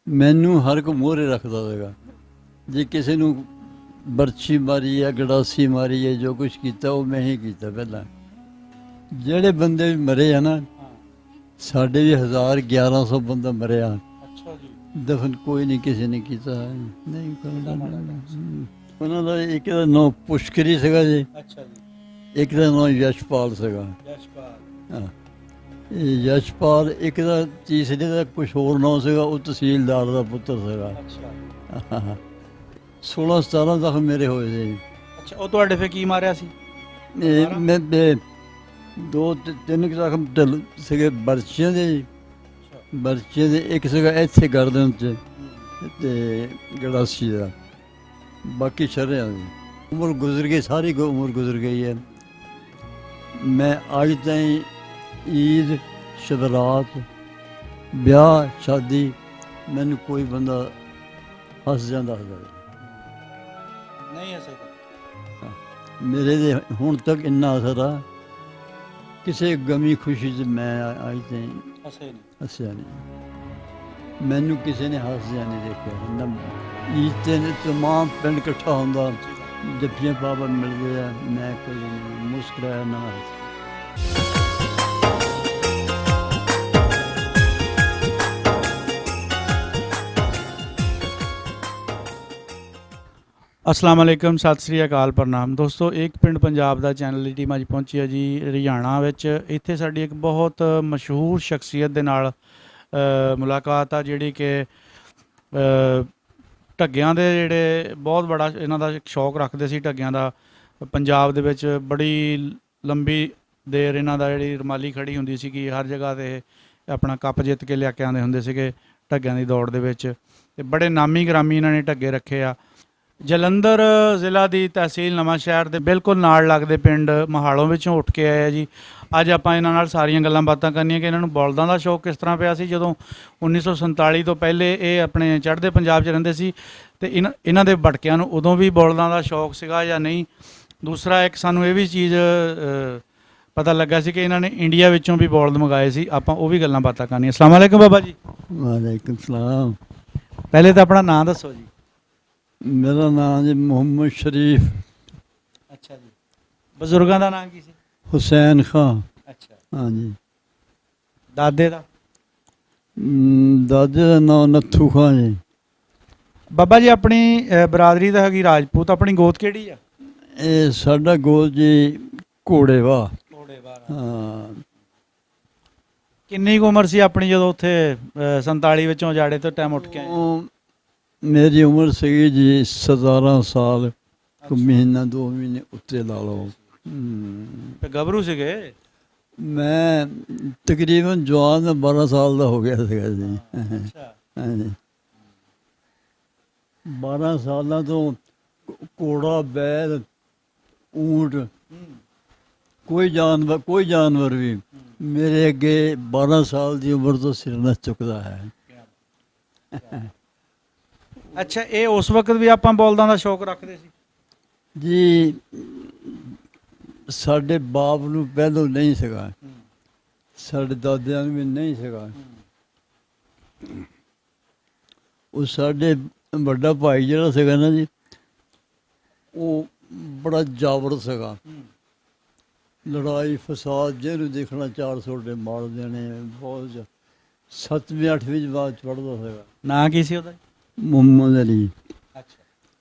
ਮੈਨੂੰ ਹਰ ਕੋ ਮੋਹਰੇ ਰੱਖਦਾ ਸੀਗਾ। ਜੇ ਕਿਸੇ ਨੂੰ ਬਰਛੀ ਮਾਰੀ ਹੈ, ਗੜਾਸੀ ਮਾਰੀ ਹੈ, ਜੋ ਕੁਛ ਕੀਤਾ ਉਹ ਮੈਂ ਹੀ ਕੀਤਾ ਪਹਿਲਾਂ। ਜਿਹੜੇ ਬੰਦੇ ਵੀ ਮਰੇ ਆ ਨਾ, ਸਾਡੇ ਵੀ 1100 ਬੰਦਾ ਮਰਿਆ, ਅੱਛਾ ਜੀ। ਦਫਨ ਕੋਈ ਨਹੀਂ ਕਿਸੇ ਨੇ ਕੀਤਾ। ਨਹੀਂ ਕਰਦਾ। ਉਹਨਾਂ ਦਾ ਇੱਕ ਦਾ ਨਾਂ ਪੁਸ਼ਕਰੀ ਸੀਗਾ ਜੀ, ਅੱਛਾ ਜੀ। ਇੱਕ ਦਾ ਨਾਂ ਯਸ਼ਪਾਲ ਸੀਗਾ। ਯਸ਼ਪਾਲ। ਹਾਂ, ਇਹ ਯਸ਼ਪਾਲ, ਇੱਕ ਦਾ ਤੀਸਰੇ ਦਾ ਕੁਛ ਹੋਰ ਨਾਂ ਸੀਗਾ, ਉਹ ਤਹਿਸੀਲਦਾਰ ਦਾ ਪੁੱਤਰ ਸੀਗਾ। ਅੱਛਾ। 16-17 ਜ਼ਖਮ ਮੇਰੇ ਹੋਏ ਸੀ। ਅੱਛਾ, ਉਹ ਤੁਹਾਡੇ ਫੇ ਕੀ ਮਾਰਿਆ ਸੀ? ਇਹ ਮੈਂ ਦੋ ਤਿੰਨ ਕੁ ਜ਼ਖਮ ਸੀਗੇ ਬਰਛੀਆਂ ਦੇ ਜੀ। ਬਰਛੀਆਂ ਦੇ ਇੱਕ ਸੀਗਾ ਇੱਥੇ ਗਰਦਨ 'ਚ ਤੇ ਗੜਾਸੀ ਦਾ, ਬਾਕੀ ਸ਼ਰਿਆਂ ਦੀ। ਉਮਰ ਗੁਜ਼ਰ ਗਈ, ਸਾਰੀ ਉਮਰ ਗੁਜ਼ਰ ਗਈ ਹੈ। ਮੈਂ ਅੱਜ ਤਾਈਂ ਈਦ, ਸ਼ਬਰਾਤ, ਵਿਆਹ, ਸ਼ਾਦੀ, ਮੈਨੂੰ ਕੋਈ ਬੰਦਾ ਹੱਸ ਜਾਂਦਾ ਨਹੀਂ ਹੱਸੇ। ਮੇਰੇ ਦੇ ਹੁਣ ਤੱਕ ਇੰਨਾ ਅਸਰ ਆ, ਕਿਸੇ ਗਮੀ ਖੁਸ਼ੀ 'ਚ ਮੈਂ ਅੱਜ ਤਾਈਂ ਹੱਸਿਆ ਨਹੀਂ। ਮੈਨੂੰ ਕਿਸੇ ਨੇ ਹੱਸਦਿਆਂ ਨਹੀਂ ਦੇਖਿਆ ਨਾ। ਈਦ 'ਤੇ ਤਮਾਮ ਪਿੰਡ ਇਕੱਠਾ ਹੁੰਦਾ, ਜੱਫੀਆਂ ਪਾਪਾ ਮਿਲਦੇ ਆ, ਮੈਂ ਕੋਈ ਮੁਸਕਰਾਇਆ ਨਾ ਹੱਸਿਆ। अस्सलाम वालेकुम, सत श्री अकाल, प्रणाम दोस्तों। एक पिंड पंजाब ਦਾ ਚੈਨਲ ਦੀ ਟੀਮ ਅੱਜ ਪਹੁੰਚੀ ਹੈ ਜੀ ਹਰਿਆਣਾ ਵਿੱਚ। ਇੱਥੇ ਸਾਡੀ ਇੱਕ ਬਹੁਤ ਮਸ਼ਹੂਰ ਸ਼ਖਸੀਅਤ ਦੇ ਨਾਲ ਮੁਲਾਕਾਤ ਆ, ਜਿਹੜੀ ਕਿ ਢੱਗਿਆਂ ਦੇ ਜਿਹੜੇ ਬਹੁਤ ਬੜਾ ਇਹਨਾਂ ਦਾ ਸ਼ੌਕ ਰੱਖਦੇ ਸੀ ਢੱਗਿਆਂ ਦਾ। ਪੰਜਾਬ ਦੇ ਵਿੱਚ ਬੜੀ ਲੰਬੀ ਦੇਰ ਇਹਨਾਂ ਦਾ ਜਿਹੜੀ ਰੁਮਾਲੀ ਖੜੀ ਹੁੰਦੀ ਸੀਗੀ, ਹਰ ਜਗ੍ਹਾ 'ਤੇ ਆਪਣਾ ਕੱਪ ਜਿੱਤ ਕੇ ਲਿਆ ਕੇ ਆਉਂਦੇ ਹੁੰਦੇ ਸੀਗੇ ਢੱਗਿਆਂ ਦੀ ਦੌੜ ਦੇ ਵਿੱਚ। ਤੇ ਬੜੇ ਨਾਮੀ ਗ੍ਰਾਮੀ ਇਹਨਾਂ ਨੇ ਢੱਗੇ ਰੱਖੇ ਆ। ਜਲੰਧਰ ਜ਼ਿਲ੍ਹਾ ਦੀ ਤਹਿਸੀਲ ਨਵਾਂ ਸ਼ਹਿਰ ਦੇ ਬਿਲਕੁਲ ਨਾਲ ਲੱਗਦੇ ਪਿੰਡ ਮਹਾਲੋਂ ਵਿੱਚੋਂ ਉੱਠ ਕੇ ਆਏ ਆ ਜੀ। ਅੱਜ ਆਪਾਂ ਇਹਨਾਂ ਨਾਲ ਸਾਰੀਆਂ ਗੱਲਾਂ ਬਾਤਾਂ ਕਰਨੀਆਂ ਕਿ ਇਹਨਾਂ ਨੂੰ ਬਲਦਾਂ ਦਾ ਸ਼ੌਕ ਕਿਸ ਤਰ੍ਹਾਂ ਪਿਆ ਸੀ ਜਦੋਂ 1947 ਤੋਂ ਪਹਿਲੇ ਇਹ ਆਪਣੇ ਚੜ੍ਹਦੇ ਪੰਜਾਬ 'ਚ ਰਹਿੰਦੇ ਸੀ, ਤੇ ਇਹਨਾਂ ਦੇ ਬਟਕਿਆਂ ਨੂੰ ਉਦੋਂ ਵੀ ਬਲਦਾਂ ਦਾ ਸ਼ੌਕ ਸੀਗਾ ਜਾਂ ਨਹੀਂ। ਦੂਸਰਾ ਇੱਕ ਸਾਨੂੰ ਇਹ ਵੀ ਚੀਜ਼ ਪਤਾ ਲੱਗਾ ਸੀ ਕਿ ਇਹਨਾਂ ਨੇ ਇੰਡੀਆ ਵਿੱਚੋਂ ਵੀ ਬਲਦ ਮੰਗਾਏ ਸੀ। ਆਪਾਂ ਉਹ ਵੀ ਗੱਲਾਂ ਬਾਤਾਂ ਕਰਨੀਆਂ। ਅਸਲਾਮ ਵਾਲੇਕੁਮ ਬਾਬਾ ਜੀ। ਵਾਲੇਕੁਮ ਸਲਾਮ। ਪਹਿਲੇ ਤਾਂ ਆਪਣਾ ਨਾਂ ਦੱਸੋ ਜੀ। ਮੇਰਾ ਨਾਮ ਜੀ ਮੁਹੰਮਦ ਸ਼ਰੀਫ। ਅੱਛਾ ਜੀ। ਬਜ਼ੁਰਗਾਂ ਦਾ ਨਾਂ ਕੀ ਸੀ? ਹੁਸੈਨ ਖਾਂ। ਅੱਛਾ। ਹਾਂਜੀ। ਦਾਦੇ ਦਾ? ਦਾਦੇ ਦਾ ਨਾਮ ਨੱਥੂ ਖਾਂ ਜੀ। ਬਾਬਾ ਜੀ ਆਪਣੀ ਬਰਾਦਰੀ ਦਾ ਹੈਗੀ ਰਾਜਪੂਤ, ਆਪਣੀ ਗੋਤ ਕਿਹੜੀ ਆ? ਇਹ ਸਾਡਾ ਗੋਲ ਜੀ ਘੋੜੇਵਾ। ਹਾਂ। ਕਿੰਨੀ ਕੁ ਉਮਰ ਸੀ ਆਪਣੀ ਜਦੋਂ ਉੱਥੇ 47 ਵਿੱਚੋਂ ਜਾੜੇ ਤੋਂ ਟਾਈਮ ਉੱਠ ਕੇ ਆਏ? ਮੇਰੀ ਉਮਰ ਸੀਗੀ ਜੀ 17 ਸਾਲ, ਮਹੀਨਾ 2 ਮਹੀਨੇ ਉੱਤੇ ਲਾ ਲਓ। ਤੇ ਗੱਭਰੂ ਸੀਗੇ? ਮੈਂ ਤਕਰੀਬਨ ਜਵਾਨ 12 ਸਾਲ ਦਾ ਹੋ ਗਿਆ ਸੀਗਾ ਜੀ। ਹਾਂਜੀ। 12 ਸਾਲਾਂ ਤੋਂ ਘੋੜਾ, ਬੈਲ, ਊਂਟ, ਕੋਈ ਜਾਨਵਰ ਵੀ ਮੇਰੇ ਅੱਗੇ 12 ਸਾਲ ਦੀ ਉਮਰ ਤੋਂ ਸਿਰ ਨਾ ਚੁੱਕਦਾ ਹੈ। ਅੱਛਾ, ਇਹ ਉਸ ਵਕਤ ਵੀ ਆਪਾਂ ਬਲਦਾਂ ਦਾ ਸ਼ੌਕ ਰੱਖਦੇ ਸੀ ਜੀ? ਸਾਡੇ ਬਾਪ ਨੂੰ ਪਹਿਲੋਂ ਨਹੀਂ ਸੀਗਾ, ਸਾਡੇ ਦਾਦਿਆਂ ਨੂੰ ਵੀ ਨਹੀਂ ਸੀਗਾ। ਉਹ ਸਾਡੇ ਵੱਡਾ ਭਾਈ ਜਿਹੜਾ ਸੀਗਾ ਨਾ ਜੀ, ਉਹ ਬੜਾ ਜਾਬਰ ਸੀਗਾ। ਲੜਾਈ ਫਸਾਦ ਜਿਹਨੂੰ ਦੇਖਣਾ 4 ਸੋਟੇ ਮਾਰ ਦੇਣੇ, ਬਹੁਤ। 7ਵੀਂ 8ਵੀਂ ਜਮਾਤ ਪੜ੍ਹਦਾ ਸੀਗਾ। ਨਾਂ ਕੀ ਸੀ ਉਹਦਾ? ਮੁਹੰਮਦ ਅਲੀ। ਅੱਛਾ।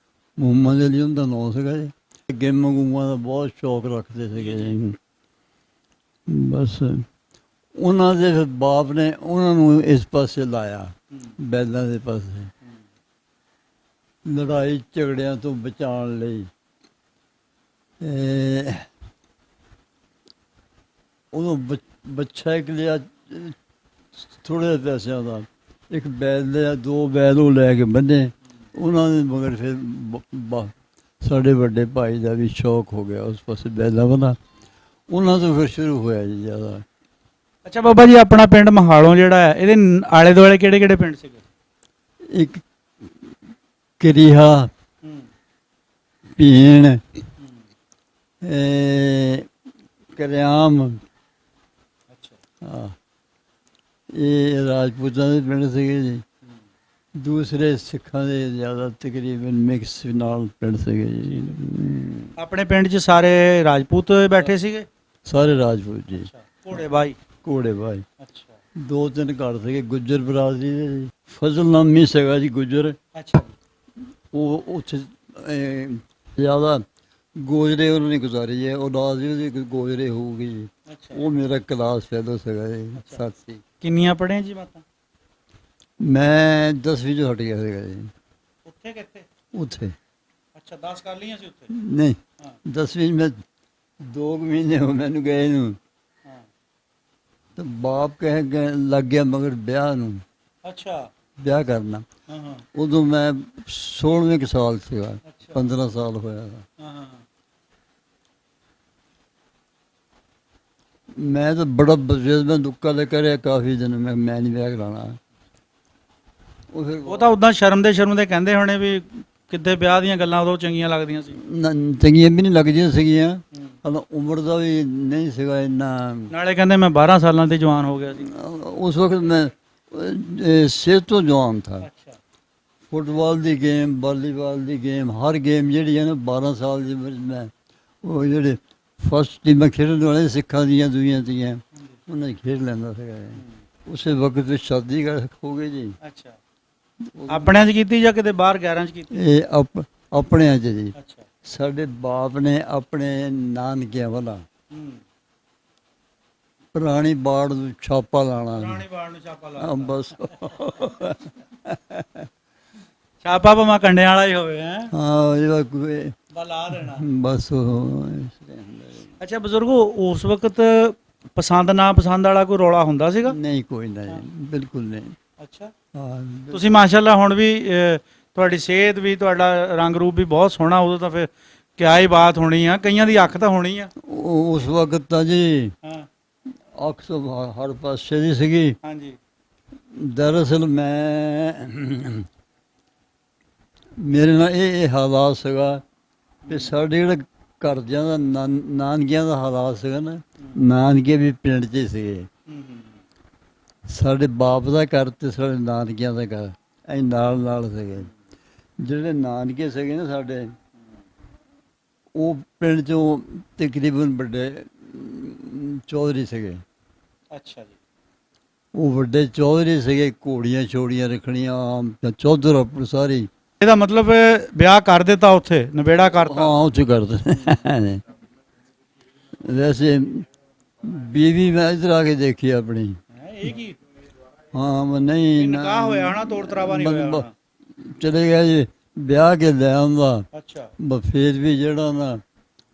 ਮੁਹੰਮਦ ਅਲੀ ਉਹਦਾ ਨਾਂ ਸੀਗਾ ਜੀ। ਗੇਮਾਂ ਗੂਮਾਂ ਦਾ ਬਹੁਤ ਸ਼ੌਕ ਰੱਖਦੇ ਸੀਗੇ ਜੀ। ਬਸ ਉਹਨਾਂ ਦੇ ਬਾਪ ਨੇ ਉਹਨਾਂ ਨੂੰ ਇਸ ਪਾਸੇ ਲਾਇਆ, ਬੈਲਾਂ ਦੇ ਪਾਸੇ, ਲੜਾਈ ਝਗੜਿਆਂ ਤੋਂ ਬਚਾਉਣ ਲਈ। ਉਦੋਂ ਬੱਚਾ ਇੱਕ ਲਿਆ ਥੋੜ੍ਹੇ ਪੈਸਿਆਂ ਦਾ, ਇੱਕ ਬੈਲ ਲਿਆ, 2 ਬੈਲ ਉਹ ਲੈ ਕੇ ਬੰਨੇ ਉਹਨਾਂ ਦੇ ਮਗਰ। ਫਿਰ ਸਾਡੇ ਵੱਡੇ ਭਾਈ ਦਾ ਵੀ ਸ਼ੌਕ ਹੋ ਗਿਆ ਉਸ ਪਾਸੇ ਬੈਲਾਂ ਵਾਲਾ, ਉਹਨਾਂ ਤੋਂ ਫਿਰ ਸ਼ੁਰੂ ਹੋਇਆ ਜੀ ਜ਼ਿਆਦਾ। ਅੱਛਾ ਬਾਬਾ ਜੀ, ਆਪਣਾ ਪਿੰਡ ਮਹਾਲੋਂ ਜਿਹੜਾ ਹੈ, ਇਹਦੇ ਆਲੇ ਦੁਆਲੇ ਕਿਹੜੇ ਕਿਹੜੇ ਪਿੰਡ ਸੀਗੇ? ਇੱਕ ਕਰੀਹਾ, ਭੀਣ, ਕਰਿਆਮ। ਅੱਛਾ। ਹਾਂ, ਇਹ ਰਾਜਪੂਤਾਂ ਦੇ ਪਿੰਡ ਸੀਗੇ ਜੀ। ਦੂਸਰੇ ਸਿੱਖਾਂ ਦੇ ਜ਼ਿਆਦਾ ਤਕਰੀਬਨ ਮਿਕਸ ਨਾਲ ਪਿੰਡ ਸੀਗੇ ਜੀ। ਆਪਣੇ ਪਿੰਡ 'ਚ ਸਾਰੇ ਰਾਜਪੂਤ ਬੈਠੇ ਸੀਗੇ? ਸਾਰੇ ਰਾਜਪੂਤ ਜੀ। ਘੋੜੇ ਬਾਈ? ਘੋੜੇ ਬਾਈ। ਅੱਛਾ। 2-3 ਘਰ ਸੀਗੇ ਗੁੱਜਰ ਬਰਾਦਰੀ ਦੇ ਜੀ। ਫਜ਼ਲ ਨਾਮੀ ਸੀਗਾ ਜੀ ਗੁੱਜਰ। ਅੱਛਾ। ਉਹ ਉੱਥੇ ਜ਼ਿਆਦਾ ਗੋਜਰੇ ਉਹਨਾਂ ਨੇ ਗੁਜ਼ਾਰੀ ਹੈ, ਔਲਾਦ ਵੀ ਉਹਦੀ ਗੋਜਰੇ ਹੋਊਗੀ ਜੀ। ਅੱਛਾ। ਉਹ ਮੇਰਾ ਕਲਾਸ ਫੈਲੋ ਸੀਗਾ ਜੀ, ਸਾਥੀ। ਕਿੰਨੀਆਂ ਪੜ੍ਹੇ ਜੀ ਮਾਤਾ? ਮੈਂ 10ਵੀਂ 'ਚ ਹਟ ਗਿਆ ਸੀਗਾ ਜੀ। ਉੱਥੇ ਕਿੱਥੇ? ਉੱਥੇ ਅੱਛਾ, 10 ਕਰ ਲਈਆਂ ਸੀ ਉੱਥੇ? ਨਹੀਂ, ਹਾਂ। 10ਵੀਂ 'ਚ ਮੈਂ 2 ਮਹੀਨੇ ਹੋ ਮੈਨੂੰ ਗਏ ਨੂੰ, ਹਾਂ। ਤੇ ਬਾਪ ਕਹਿ ਲੱਗ ਗਿਆ ਮਗਰ ਵਿਆਹ ਨੂੰ, ਅੱਛਾ। ਵਿਆਹ ਕਰਨਾ। ਹਾਂ ਹਾਂ। ਉਦੋਂ ਮੈਂ 16ਵੇਂ ਕੁ ਸਾਲ ਸੀਗਾ, ਅੱਛਾ। 15 ਸਾਲ ਹੋਇਆ ਸੀ। ਹਾਂ ਹਾਂ। ਮੈਂ ਤਾਂ ਬੜਾ ਬਜ਼ੁਰਗ ਦੁੱਕਾ ਲੈ ਕਰਿਆ ਕਾਫੀ ਦਿਨ, ਮੈਂ ਨਹੀਂ ਵਿਆਹ ਕਰਾਉਣਾ। ਉਹ ਤਾਂ ਉਦਾਂ ਸ਼ਰਮ ਦੇ ਕਹਿੰਦੇ ਹੋਣੇ ਵੀ ਕਿੱਦੇ ਵਿਆਹ ਦੀਆਂ ਗੱਲਾਂ ਉਦੋਂ ਚੰਗੀਆਂ ਲੱਗਦੀਆਂ ਸੀ। ਚੰਗੀਆਂ ਵੀ ਨਹੀਂ ਲੱਗਦੀਆਂ ਸੀਗੀਆਂ, ਉਮਰ ਦਾ ਵੀ ਨਹੀਂ ਸੀਗਾ ਇੰਨਾ। ਨਾਲੇ ਕਹਿੰਦੇ ਮੈਂ 12 ਸਾਲਾਂ ਤੇ ਜਵਾਨ ਹੋ ਗਿਆ ਸੀ। ਉਸ ਵਕਤ ਮੈਂ ਸਿਹਤ ਤੋਂ ਜਵਾਨ ਥਾ। ਅੱਛਾ। ਫੁੱਟਬਾਲ ਦੀ ਗੇਮ, ਵਾਲੀਬਾਲ ਦੀ ਗੇਮ, ਹਰ ਗੇਮ ਜਿਹੜੀ ਹੈ ਨਾ 12 ਸਾਲ ਦੀ ਉਮਰ 'ਚ ਮੈਂ ਉਹ ਜਿਹੜੇ ਫਸਟ ਟੀਮਾਂ ਖੇਡਣ ਵਾਲੇ ਸਿੱਖਾਂ ਦੀਆਂ ਦੁਨੀਆਂ ਦੀਆਂ ਉਹਨਾਂ 'ਚ ਖੇਡ ਲੈਂਦਾ ਸੀਗਾ। ਉਸੇ ਵਕਤ ਵਿੱਚ ਸ਼ਾਦੀ ਹੋ ਗਈ ਜੀ। ਅੱਛਾ। ਆਪਣਿਆਂ 'ਚ ਕੀਤੀ ਜਾਂ ਕਿਤੇ ਬਾਹਰ 11 'ਚ ਕੀਤੀ? ਇਹ ਆਪਣਿਆਂ 'ਚ ਜੀ। ਅੱਛਾ। ਸਾਡੇ ਬਾਪ ਨੇ ਆਪਣੇ ਨਾਨਕਿਆਂ ਵਾਲਾ ਪੁਰਾਣੀ ਬਾੜ ਨੂੰ ਛਾਪਾ ਲਾਣਾ। ਪੁਰਾਣੀ ਬਾੜ ਨੂੰ ਛਾਪਾ ਲਾ ਹਾਂ, ਬਸ। ਛਾਪਾ ਭਾਵੇਂ ਕੰਡਿਆਂ ਵਾਲਾ ਹੀ ਹੋਵੇ। ਹੈ ਹਾਂ, ਜਿਹੜਾ ਕੋਈ ਲਾ ਦੇਣਾ ਬਸ। ਅੱਛਾ ਬਜ਼ੁਰਗੋ, ਉਸ ਵਕਤ ਪਸੰਦ ਨਾ ਪਸੰਦ ਵਾਲਾ ਕੋਈ ਰੌਲਾ ਹੁੰਦਾ ਸੀਗਾ? ਨਹੀਂ, ਕੋਈ ਨਹੀਂ, ਬਿਲਕੁਲ ਨਹੀਂ। ਅੱਛਾ। ਹਾਂ, ਤੁਸੀਂ ਮਾਸ਼ਾਅੱਲਾ ਹੁਣ ਵੀ ਤੁਹਾਡੀ ਸਿਹਤ ਵੀ, ਤੁਹਾਡਾ ਰੰਗ ਰੂਪ ਵੀ ਬਹੁਤ ਸੋਹਣਾ। ਉਦੋਂ ਤਾਂ ਫਿਰ ਕਿਆ ਹੀ ਬਾਤ ਹੋਣੀ ਆ, ਕਈਆਂ ਦੀ ਅੱਖ ਤਾਂ ਹੋਣੀ ਆ ਉਸ ਵਕਤ ਤਾਂ ਜੀ। ਹਾਂ। ਅੱਖ ਤਾਂ ਹਰ ਪਾਸੇ ਦੀ ਸੀਗੀ। ਹਾਂਜੀ। ਦਰਅਸਲ ਮੇਰੇ ਨਾਲ ਇਹ ਹਾਲਾਤ ਸੀਗਾ ਕਿ ਸਾਡੇ ਜਿਹੜਾ ਘਰਦਿਆਂ ਦਾ ਨਾਨਕਿਆਂ ਦਾ ਹਾਲਾਤ ਸੀਗਾ ਨਾ, ਨਾਨਕੇ ਵੀ ਪਿੰਡ 'ਚ ਸੀਗੇ। ਸਾਡੇ ਬਾਪ ਦਾ ਘਰ ਤੇ ਸਾਡੇ ਨਾਨਕਿਆਂ ਦਾ ਘਰ ਅਸੀਂ ਨਾਲ ਨਾਲ ਸੀਗੇ। ਜਿਹੜੇ ਨਾਨਕੇ ਸੀਗੇ ਨਾ ਸਾਡੇ, ਉਹ ਪਿੰਡ 'ਚੋਂ ਤਕਰੀਬਨ ਵੱਡੇ ਚੌਧਰੀ ਸੀਗੇ। ਅੱਛਾ ਜੀ। ਉਹ ਵੱਡੇ ਚੌਧਰੀ ਸੀਗੇ, ਘੋੜੀਆਂ ਛੋੜੀਆਂ ਰੱਖਣੀਆਂ, ਚੌਧਰ ਆਪਣੀ ਸਾਰੀ। ਇਹਦਾ ਮਤਲਬ ਵਿਆਹ ਕਰ ਦਿੱਤਾ ਉੱਥੇ, ਨਵੇੜਾ ਕਰਤਾ? ਹਾਂ, ਉੱਥੇ ਕਰਦੇ। ਵੈਸੇ ਬੀਵੀ ਮੈਂ ਇੱਧਰ ਆ ਕੇ ਦੇਖੀ ਆਪਣੀ। ਇਹ ਕੀ? ਹਾਂ, ਨਹੀਂ ਨਿਕਾਹ ਹੋਇਆ ਹੋਣਾ, ਤੋੜ ਤਰਾਵਾ ਨਹੀਂ ਹੋਇਆ ਹੋਣਾ? ਚਲੇ ਗਿਆ ਜੀ, ਵਿਆਹ ਕੇ ਲੈ ਆਉਂਦਾ। ਅੱਛਾ। ਫਿਰ ਵੀ ਜਿਹੜਾ ਨਾ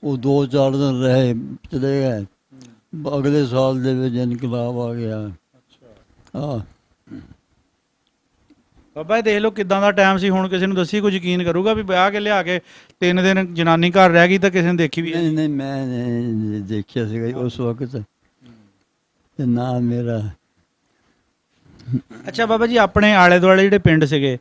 ਉਹ 2-4 ਦਿਨ ਰਹੇ, ਚਲੇ ਗਏ। ਅਗਲੇ ਸਾਲ ਦੇ ਵਿੱਚ ਇਨਕਲਾਬ ਆ ਗਿਆ। ਹਾਂ ਬਾਬਾ ਇਹ ਦੇਖ ਲਓ ਕਿਦਾਂ ਦਾ ਟਾਈਮ ਸੀ। ਹੁਣ ਕਿਸੇ ਨੂੰ ਦੱਸੀ ਕੋਈ ਯਕੀਨ ਕਰੂਗਾ ਵੀ ਵਿਆਹ ਕੇ ਲਿਆ ਕੇ 3 ਦਿਨ ਜਨਾਨੀ ਘਰ ਰਹਿ ਗਈ ਤਾਂ ਕਿਸੇ ਨੇ ਦੇਖੀ ਵੀ? ਨਹੀਂ, ਮੈਂ ਨਹੀਂ ਦੇਖਿਆ ਸੀਗਾ ਉਸ ਵਕਤ, ਤੇ ਨਾ ਮੇਰਾ। ਅੱਛਾ ਬਾਬਾ ਜੀ, ਆਪਣੇ ਆਲੇ ਦੁਆਲੇ ਜਿਹੜੇ ਪਿੰਡ ਸੀਗੇ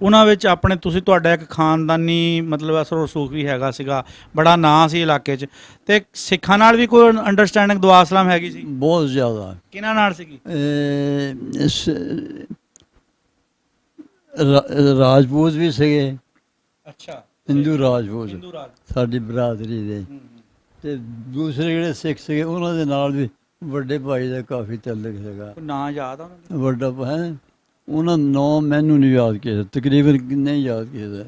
ਉਹਨਾਂ ਵਿੱਚ ਆਪਣੇ ਤੁਹਾਡਾ ਇੱਕ ਖਾਨਦਾਨੀ ਮਤਲਬ ਅਸਰ ਰਸੂਖ ਵੀ ਹੈਗਾ ਸੀਗਾ, ਬੜਾ ਨਾਂ ਸੀ ਇਲਾਕੇ 'ਚ, ਤੇ ਸਿੱਖਾਂ ਨਾਲ ਵੀ ਕੋਈ ਅੰਡਰਸਟੈਂਡਿੰਗ ਦੁਆ ਸਲਾਮ ਹੈਗੀ ਸੀ? ਬਹੁਤ ਜ਼ਿਆਦਾ। ਕਿਹਨਾਂ ਨਾਲ ਸੀਗੀ? ਰਾਜਪੂਤ ਵੀ ਸੀਗੇ। ਅੱਛਾ। ਹਿੰਦੂ ਰਾਜਪੂਤ ਹਿੰਦੂ ਰਾਜ ਸਾਡੀ ਬਰਾਦਰੀ ਦੇ, ਤੇ ਦੂਸਰੇ ਜਿਹੜੇ ਸਿੱਖ ਸੀਗੇ ਉਹਨਾਂ ਦੇ ਨਾਲ ਵੀ ਵੱਡੇ ਭਾਈ ਦਾ ਕਾਫੀ ਤਾਲੁਕ ਸੀਗਾ। ਨਾਂ ਯਾਦ ਆ ਉਹਨਾਂ ਦਾ? ਵੱਡਾ ਹੈ, ਉਹਨਾਂ ਦਾ ਨਾਂ ਮੈਨੂੰ ਨਹੀਂ ਯਾਦ ਕੀਤਾ, ਤਕਰੀਬਨ ਨਹੀਂ ਯਾਦ ਕੀਤਾ।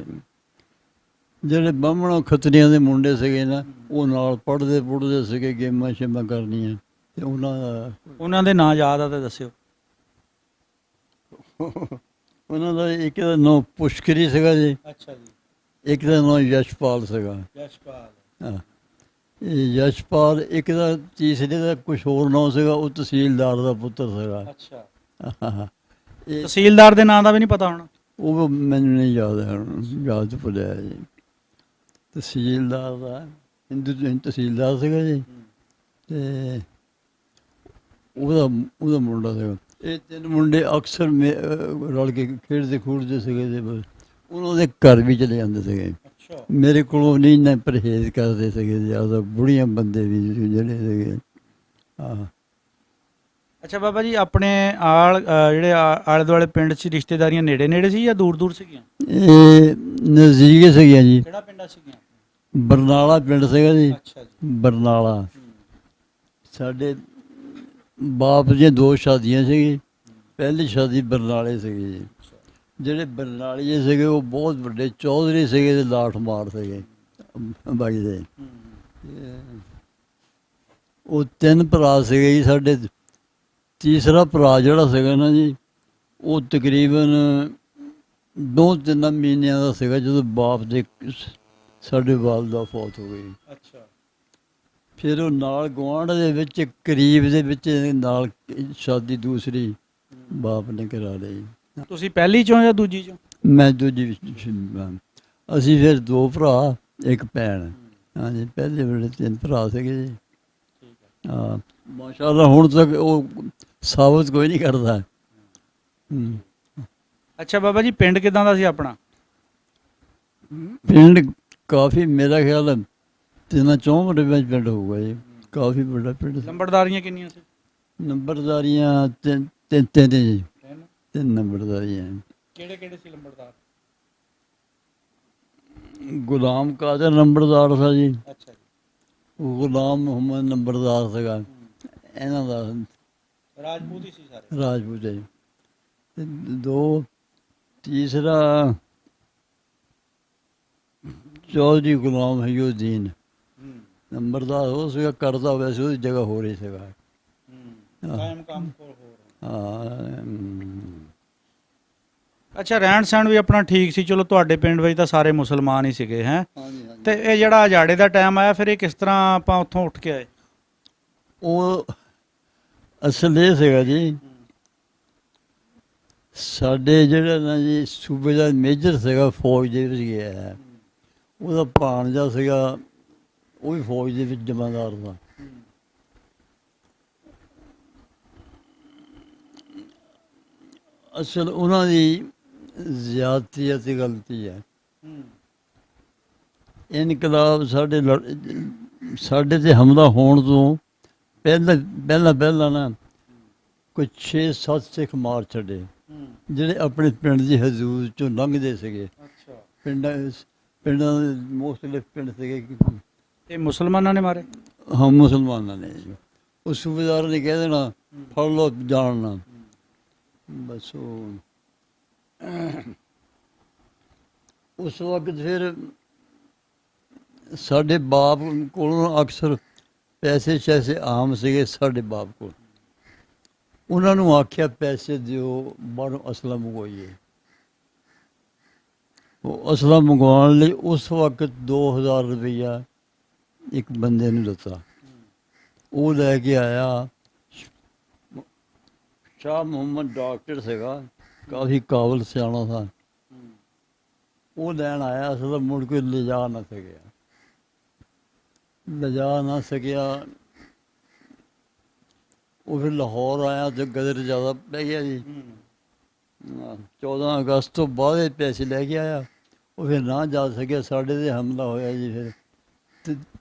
ਜਿਹੜੇ ਬਾਹਮਣੋਂ ਖੱਤਰੀਆਂ ਦੇ ਮੁੰਡੇ ਸੀਗੇ ਨਾ, ਉਹ ਨਾਲ ਪੜ੍ਹਦੇ ਸੀਗੇ, ਗੇਮਾਂ ਸ਼ੇਮਾਂ ਕਰਨੀਆਂ, ਤੇ ਉਹਨਾਂ ਦੇ ਨਾਂ ਯਾਦ ਆ ਤਾਂ ਦੱਸਿਓ। ਉਹਨਾਂ ਦਾ ਇੱਕ ਦਾ ਨਾਂ ਪੁਸ਼ਕਰੀ ਸੀਗਾ ਜੀ। ਅੱਛਾ ਜੀ। ਇੱਕ ਦਾ ਨਾਂ ਯਸ਼ਪਾਲ ਸੀਗਾ। ਯਸ਼ਪਾਲ। ਹਾਂ, ਇਹ ਯਸ਼ਪਾਲ। ਇੱਕ ਦਾ ਤੀਸਰੇ ਦਾ ਕੁਛ ਹੋਰ ਨਾਂ ਸੀਗਾ, ਉਹ ਤਹਿਸੀਲਦਾਰ ਦਾ ਪੁੱਤਰ ਸੀਗਾ। ਅੱਛਾ। ਇਹ ਤਹਿਸੀਲਦਾਰ ਦੇ ਨਾਂ ਦਾ ਵੀ ਨਹੀਂ ਪਤਾ ਹੋਣਾ? ਉਹ ਮੈਨੂੰ ਨਹੀਂ ਯਾਦ ਹੈ, ਯਾਦ ਭੁੱਲਿਆ ਜੀ। ਤਹਿਸੀਲਦਾਰ ਦਾ ਹਿੰਦੂ ਤਹਿਸੀਲਦਾਰ ਸੀਗਾ ਜੀ, ਤੇ ਉਹਦਾ ਮੁੰਡਾ ਸੀਗਾ। ਇਹ 3 ਮੁੰਡੇ ਅਕਸਰ ਰਲ ਕੇ ਖੇਡਦੇ ਖੂਡਦੇ ਸੀਗੇ, ਤੇ ਉਹਨਾਂ ਦੇ ਘਰ ਵੀ ਚਲੇ ਜਾਂਦੇ ਸੀਗੇ। ਮੇਰੇ ਕੋਲੋਂ ਨਹੀਂ ਨਾ ਪਰਹੇਜ਼ ਕਰਦੇ ਸੀਗੇ ਜ਼ਿਆਦਾ, ਬੁੜੀਆਂ ਬੰਦੇ ਵੀ ਜਿਹੜੇ ਸੀਗੇ। ਹਾਂ। ਅੱਛਾ ਬਾਬਾ ਜੀ, ਆਪਣੇ ਜਿਹੜੇ ਆਲੇ ਦੁਆਲੇ ਪਿੰਡ 'ਚ ਰਿਸ਼ਤੇਦਾਰੀਆਂ ਨੇੜੇ ਨੇੜੇ ਸੀ ਜਾਂ ਦੂਰ ਦੂਰ ਸੀਗੀਆਂ? ਇਹ ਨਜ਼ਦੀਕ ਸੀਗੀਆਂ ਜੀ। ਕਿਹੜਾ ਪਿੰਡਾਂ ਸੀਗੀਆਂ? ਬਰਨਾਲਾ ਪਿੰਡ ਸੀਗਾ ਜੀ। ਅੱਛਾ ਜੀ। ਬਰਨਾਲਾ ਸਾਡੇ ਬਾਪ ਦੀਆਂ ਦੋ ਸ਼ਾਦੀਆਂ ਸੀਗੀ। ਪਹਿਲੀ ਸ਼ਾਦੀ ਬਰਨਾਲੇ ਸੀਗੀ ਜੀ। ਜਿਹੜੇ ਬਰਨਾਲੀਏ ਸੀਗੇ ਉਹ ਬਹੁਤ ਵੱਡੇ ਚੌਧਰੀ ਸੀਗੇ ਤੇ ਲਾਠ ਮਾਰ ਸੀਗੇ ਬਾਈ ਦੇ। ਉਹ ਤਿੰਨ ਭਰਾ ਸੀਗੇ ਜੀ ਸਾਡੇ। ਤੀਸਰਾ ਭਰਾ ਜਿਹੜਾ ਸੀਗਾ ਨਾ ਜੀ, ਉਹ ਤਕਰੀਬਨ 2-3 ਮਹੀਨਿਆਂ ਦਾ ਸੀਗਾ ਜਦੋਂ ਬਾਪ ਦੇ ਸਾਡੇ ਵਾਲਦਾ ਫੌਤ ਹੋ ਗਈ। ਅੱਛਾ। ਫਿਰ ਉਹ ਨਾਲ ਗੁਆਂਢ ਦੇ ਵਿੱਚ ਕਰੀਬ ਦੇ ਵਿੱਚ ਨਾਲ ਸ਼ਾਦੀ ਦੂਸਰੀ ਬਾਪ ਨੇ ਕਰਾ ਲਈ। ਤੁਸੀਂ ਪਹਿਲੀ ਚੋਂ ਜਾਂ ਦੂਜੀ ਚੋਂ? ਮੈਂ ਦੂਜੀ ਵਿੱਚ। ਅਸੀਂ ਫਿਰ ਦੋ ਭਰਾ ਇੱਕ ਭੈਣ। ਹਾਂਜੀ, ਪਹਿਲੇ ਵੇਲੇ 3 ਭਰਾ ਸੀਗੇ ਜੀ। ਹਾਂ, ਮਾਸ਼ਾਅੱਲਾ ਹੁਣ ਤੱਕ ਉਹ ਸਾਬਤ ਕੋਈ ਨਹੀਂ ਕਰਦਾ। ਅੱਛਾ ਬਾਬਾ ਜੀ, ਪਿੰਡ ਕਿਦਾਂ ਦਾ ਸੀ ਆਪਣਾ? ਪਿੰਡ ਕਾਫੀ, ਮੇਰਾ ਖਿਆਲ ਹੈ 3-4 ਵਜੇ ਵਿੱਚ ਪਿੰਡ ਹੋਊਗਾ ਜੀ। ਕਾਫੀ ਵੱਡਾ ਪਿੰਡ ਸੀ। ਨੰਬਰਦਾਰੀਆਂ ਕਿੰਨੀਆਂ ਸੀ? ਨੰਬਰਦਾਰੀਆਂ ਤਿੰਨ ਜੀ। 3 ਨੰਬਰਦਾਰੀਆਂ। ਕਿਹੜੇ ਕਿਹੜੇ ਸੀ ਨੰਬਰਦਾਰ? ਗੁਲਾਮ ਕਾਦਰ ਨੰਬਰਦਾਰ ਸੀ ਜੀ। ਅੱਛਾ ਜੀ। ਗੁਲਾਮ ਮੁਹੰਮਦ ਨੰਬਰਦਾਰ ਸੀਗਾ। ਇਹਨਾਂ ਦਾ ਰਾਜਪੂਤ ਹੀ ਸੀ ਸਾਰੇ? ਰਾਜਪੂਤ ਹੈ ਜੀ। ਤੇ 2 ਤੀਸਰਾ ਚੌਧਰੀ ਗੁਲਾਮ ਹਯੂਦੀਨ ਨੰਬਰਦਾਰ ਉਹ ਸੀਗਾ। ਕਰਦਾ ਵੈਸੇ ਉਹਦੀ ਜਗ੍ਹਾ ਹੋ ਰਹੀ ਸੀਗਾ। ਕਾਇਮ ਕੰਮ ਹੋ ਰਿਹਾ। ਹਾਂ। ਅੱਛਾ, ਰਹਿਣ ਸਹਿਣ ਵੀ ਆਪਣਾ ਠੀਕ ਸੀ? ਚਲੋ ਤੁਹਾਡੇ ਪਿੰਡ ਵਿੱਚ ਤਾਂ ਸਾਰੇ ਮੁਸਲਮਾਨ ਹੀ ਸੀਗੇ ਹੈ। ਹਾਂਜੀ ਹਾਂਜੀ। ਤੇ ਇਹ ਜਿਹੜਾ ਆਜ਼ਾੜੇ ਦਾ ਟਾਈਮ ਆਇਆ, ਫਿਰ ਇਹ ਕਿਸ ਤਰ੍ਹਾਂ ਆਪਾਂ ਉੱਥੋਂ ਉੱਠ ਕੇ ਆਏ? ਉਹ ਅਸਲ ਇਹ ਸੀਗਾ ਜੀ, ਸਾਡੇ ਜਿਹੜਾ ਨਾ ਜੀ ਸੂਬੇ ਦਾ ਮੇਜਰ ਸੀਗਾ ਫੌਜ ਦੇ ਵਿੱਚ ਗਿਆ। ਉਹਦਾ ਭਾਣਜਾ ਸੀਗਾ, ਉਹ ਵੀ ਫੌਜ ਦੇ ਵਿੱਚ ਜਮਾਦਾਰ ਦਾ। ਅਸਲ ਉਹਨਾਂ ਦੀ ਜ਼ਿਆਦਤੀ ਅਤੇ ਗਲਤੀ ਹੈ। ਇਨਕਲਾਬ ਸਾਡੇ ਤੇ ਹਮਲਾ ਹੋਣ ਤੋਂ ਪਹਿਲਾਂ ਨਾ ਕੋਈ 6-7 ਸਿੱਖ ਮਾਰ ਛੱਡੇ, ਜਿਹੜੇ ਆਪਣੇ ਪਿੰਡ ਦੀ ਹਦੂਦ ਚੋਂ ਲੰਘਦੇ ਸੀਗੇ। ਅੱਛਾ। ਪਿੰਡਾਂ ਦੇ ਮੁਖਤਲਿਫ ਪਿੰਡ ਸੀਗੇ। ਇਹ ਮੁਸਲਮਾਨਾਂ ਨੇ ਮਾਰੇ? ਹਾਂ, ਮੁਸਲਮਾਨਾਂ ਨੇ। ਉਹ ਸੂਬੇਦਾਰ ਨੇ ਕਹਿ ਦੇਣਾ ਫੜ ਲਓ ਜਾਣਨਾ, ਬਸ। ਉਹ ਉਸ ਵਕਤ ਫਿਰ ਸਾਡੇ ਬਾਪ ਕੋਲੋਂ ਅਕਸਰ ਪੈਸੇ ਸ਼ੈਸੇ ਆਮ ਸੀਗੇ ਸਾਡੇ ਬਾਪ ਕੋਲ। ਉਹਨਾਂ ਨੂੰ ਆਖਿਆ ਪੈਸੇ ਦਿਓ, ਬਾਹਰੋਂ ਅਸਲਾ ਮੰਗਵਾਈਏ। ਉਹ ਅਸਲਾ ਮੰਗਵਾਉਣ ਲਈ ਉਸ ਵਕਤ 2000 ਰੁਪਈਆ ਇੱਕ ਬੰਦੇ ਨੂੰ ਦਿੱਤਾ। ਉਹ ਲੈ ਕੇ ਆਇਆ। ਸ਼ਾਹ ਮੁਹੰਮਦ ਡਾਕਟਰ ਸੀਗਾ, ਕਾਫੀ ਕਾਬਲ ਸਿਆਣਾ ਸੀ। ਉਹ ਲੈਣ ਆਇਆ, ਅਸਲ ਮੁੜ ਕੇ ਲਿਜਾ ਨਾ ਸਕਿਆ। ਉਹ ਫਿਰ ਲਾਹੌਰ ਆਇਆ ਤੇ ਗਦਰ ਜ਼ਿਆਦਾ ਪੈ ਗਿਆ ਜੀ। 14 ਅਗਸਤ ਤੋਂ ਬਾਅਦ ਇਹ ਪੈਸੇ ਲੈ ਕੇ ਆਇਆ। ਉਹ ਫਿਰ ਨਾ ਜਾ ਸਕਿਆ। ਸਾਡੇ 'ਤੇ ਹਮਲਾ ਹੋਇਆ ਜੀ ਫਿਰ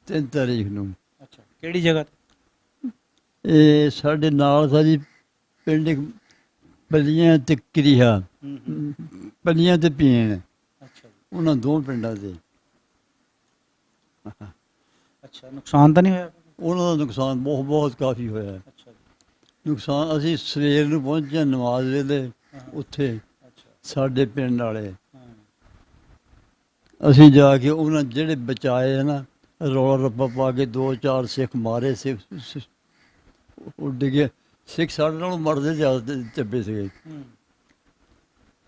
3 ਤਾਰੀਖ ਨੂੰ। ਅੱਛਾ, ਕਿਹੜੀ ਜਗ੍ਹਾ? ਇਹ ਸਾਡੇ ਨਾਲ ਸੀ ਜੀ ਪਿੰਡ ਪੱਲੀਆਂ ਤੇ ਕਰੀਹਾ, ਪੱਲੀਆਂ ਤੇ ਪੀਣ। ਅੱਛਾ। ਉਹਨਾਂ 2 ਪਿੰਡਾਂ 'ਤੇ। ਅੱਛਾ, ਨੁਕਸਾਨ ਤਾਂ ਨਹੀਂ ਹੋਇਆ? ਉਹਨਾਂ ਦਾ ਨੁਕਸਾਨ ਬਹੁਤ ਕਾਫੀ ਹੋਇਆ। ਅੱਛਾ ਜੀ। ਨੁਕਸਾਨ ਅਸੀਂ ਸਵੇਰ ਨੂੰ ਪਹੁੰਚੇ ਨਮਾਜ਼ ਵੇਲੇ ਉੱਥੇ। ਅੱਛਾ। ਸਾਡੇ ਪਿੰਡ ਵਾਲੇ ਅਸੀਂ ਜਾ ਕੇ ਉਹਨਾਂ ਜਿਹੜੇ ਬਚਾਏ ਹੈ ਨਾ, ਰੌਲਾ ਰੱਪਾ ਪਾ ਕੇ 2-4 ਸਿੱਖ ਮਾਰੇ। ਸਿੱਖ ਉੱਡ ਗਏ। ਸਿੱਖ ਸਾਡੇ ਨਾਲੋਂ ਮਰਦੇ ਜ਼ਿਆਦਾ ਚੱਬੇ ਸੀਗੇ।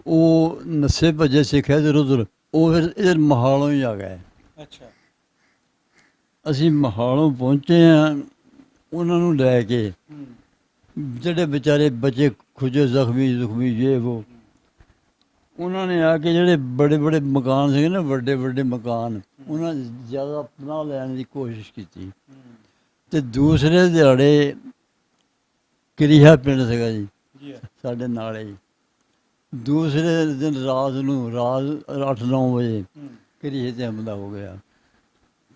ਉਹ ਨੱਸੇ ਭੱਜੇ ਸਿੱਖ ਇੱਧਰ ਉੱਧਰ। ਉਹ ਫਿਰ ਇੱਧਰ ਮਹਾਲੋਂ ਹੀ ਆ ਗਏ। ਅੱਛਾ। ਅਸੀਂ ਮਹਾਲੋਂ ਪਹੁੰਚੇ ਹਾਂ ਉਹਨਾਂ ਨੂੰ ਲੈ ਕੇ। ਜਿਹੜੇ ਵਿਚਾਰੇ ਬੱਚੇ ਖੁਜੇ ਜ਼ਖਮੀ ਜੇ ਉਹ, ਉਹਨਾਂ ਨੇ ਆ ਕੇ ਜਿਹੜੇ ਬੜੇ ਮਕਾਨ ਸੀਗੇ ਨਾ, ਵੱਡੇ ਮਕਾਨ, ਉਹਨਾਂ ਨੇ ਜ਼ਿਆਦਾ ਪਨਾਹ ਲੈਣ ਦੀ ਕੋਸ਼ਿਸ਼ ਕੀਤੀ। ਤੇ ਦੂਸਰੇ ਦਿਹਾੜੇ ਕਰੀਹਾ ਪਿੰਡ ਸੀਗਾ ਜੀ ਸਾਡੇ ਨਾਲ ਹੀ। ਦੂਸਰੇ ਦਿਨ ਰਾਤ 8-9 ਵਜੇ ਕਰੀਹੇ 'ਤੇ ਹਮਲਾ ਹੋ ਗਿਆ।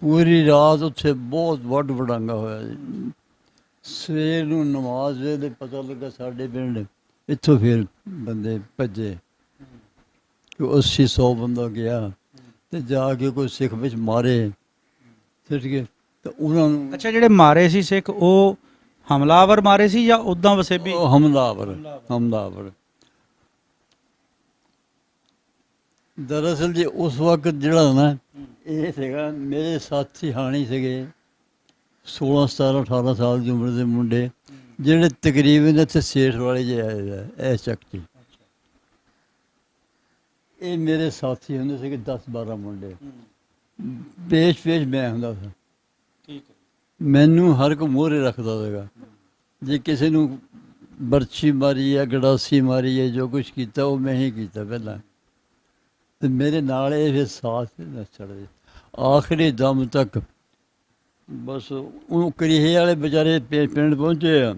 ਪੂਰੀ ਰਾਤ ਉੱਥੇ ਬਹੁਤ ਵੱਡ ਵਡਾਂਗਾ ਹੋਇਆ ਜੀ। ਸਵੇਰ ਨੂੰ ਨਮਾਜ਼ ਵੇਲੇ ਪਤਾ ਲੱਗਾ ਸਾਡੇ ਪਿੰਡ ਇੱਥੋਂ ਫਿਰ ਬੰਦੇ ਭੱਜੇ ਕਿ 80-100 ਬੰਦਾ ਗਿਆ ਤੇ ਜਾ ਕੇ ਕੋਈ ਸਿੱਖ ਵਿੱਚ ਮਾਰੇ ਸਿੱਟ ਕੇ ਤੇ ਉਹਨਾਂ ਨੂੰ ਅੱਛਾ, ਜਿਹੜੇ ਮਾਰੇ ਸੀ ਸਿੱਖ ਉਹ ਹਮਲਾਵਰ ਮਾਰੇ ਸੀ ਜਾਂ ਉਦਾਂ ਵਸੇਬੀ? ਉਹ ਹਮਲਾਵਰ ਦਰਅਸਲ ਜੀ ਉਸ ਵਕਤ ਜਿਹੜਾ ਨਾ ਇਹ ਸੀਗਾ ਮੇਰੇ ਸਾਥੀ ਹਾਣੀ ਸੀਗੇ 16 17 18 ਸਾਲ ਦੀ ਉਮਰ ਦੇ ਮੁੰਡੇ ਜਿਹੜੇ ਤਕਰੀਬਨ ਇੱਥੇ ਸੇਠ ਵਾਲੇ ਜਿਹੇ ਆਏ ਆ ਇਸ ਚੱਕ 'ਚ ਇਹ ਮੇਰੇ ਸਾਥੀ ਹੁੰਦੇ ਸੀਗੇ 10-12 ਮੁੰਡੇ ਪੇਸ਼ ਮੈਂ ਹੁੰਦਾ ਸੀ ਠੀਕ ਹੈ। ਮੈਨੂੰ ਹਰ ਇੱਕ ਮੋਹਰੇ ਰੱਖਦਾ ਸੀਗਾ ਜੇ ਕਿਸੇ ਨੂੰ ਬਰਛੀ ਮਾਰੀ ਹੈ ਗੜਾਸੀ ਮਾਰੀ ਹੈ ਜੋ ਕੁਛ ਕੀਤਾ ਉਹ ਮੈਂ ਹੀ ਕੀਤਾ ਪਹਿਲਾਂ ਤੇ ਮੇਰੇ ਨਾਲ ਇਹ ਫਿਰ ਸਾਥ ਨਾ ਛੱਡਦੇ ਆਖਰੀ ਦਮ ਤੱਕ ਬਸ ਉਹ ਕਰੀਹੇ ਵਾਲੇ ਵਿਚਾਰੇ ਪਿੰਡ ਪਹੁੰਚੇ ਆ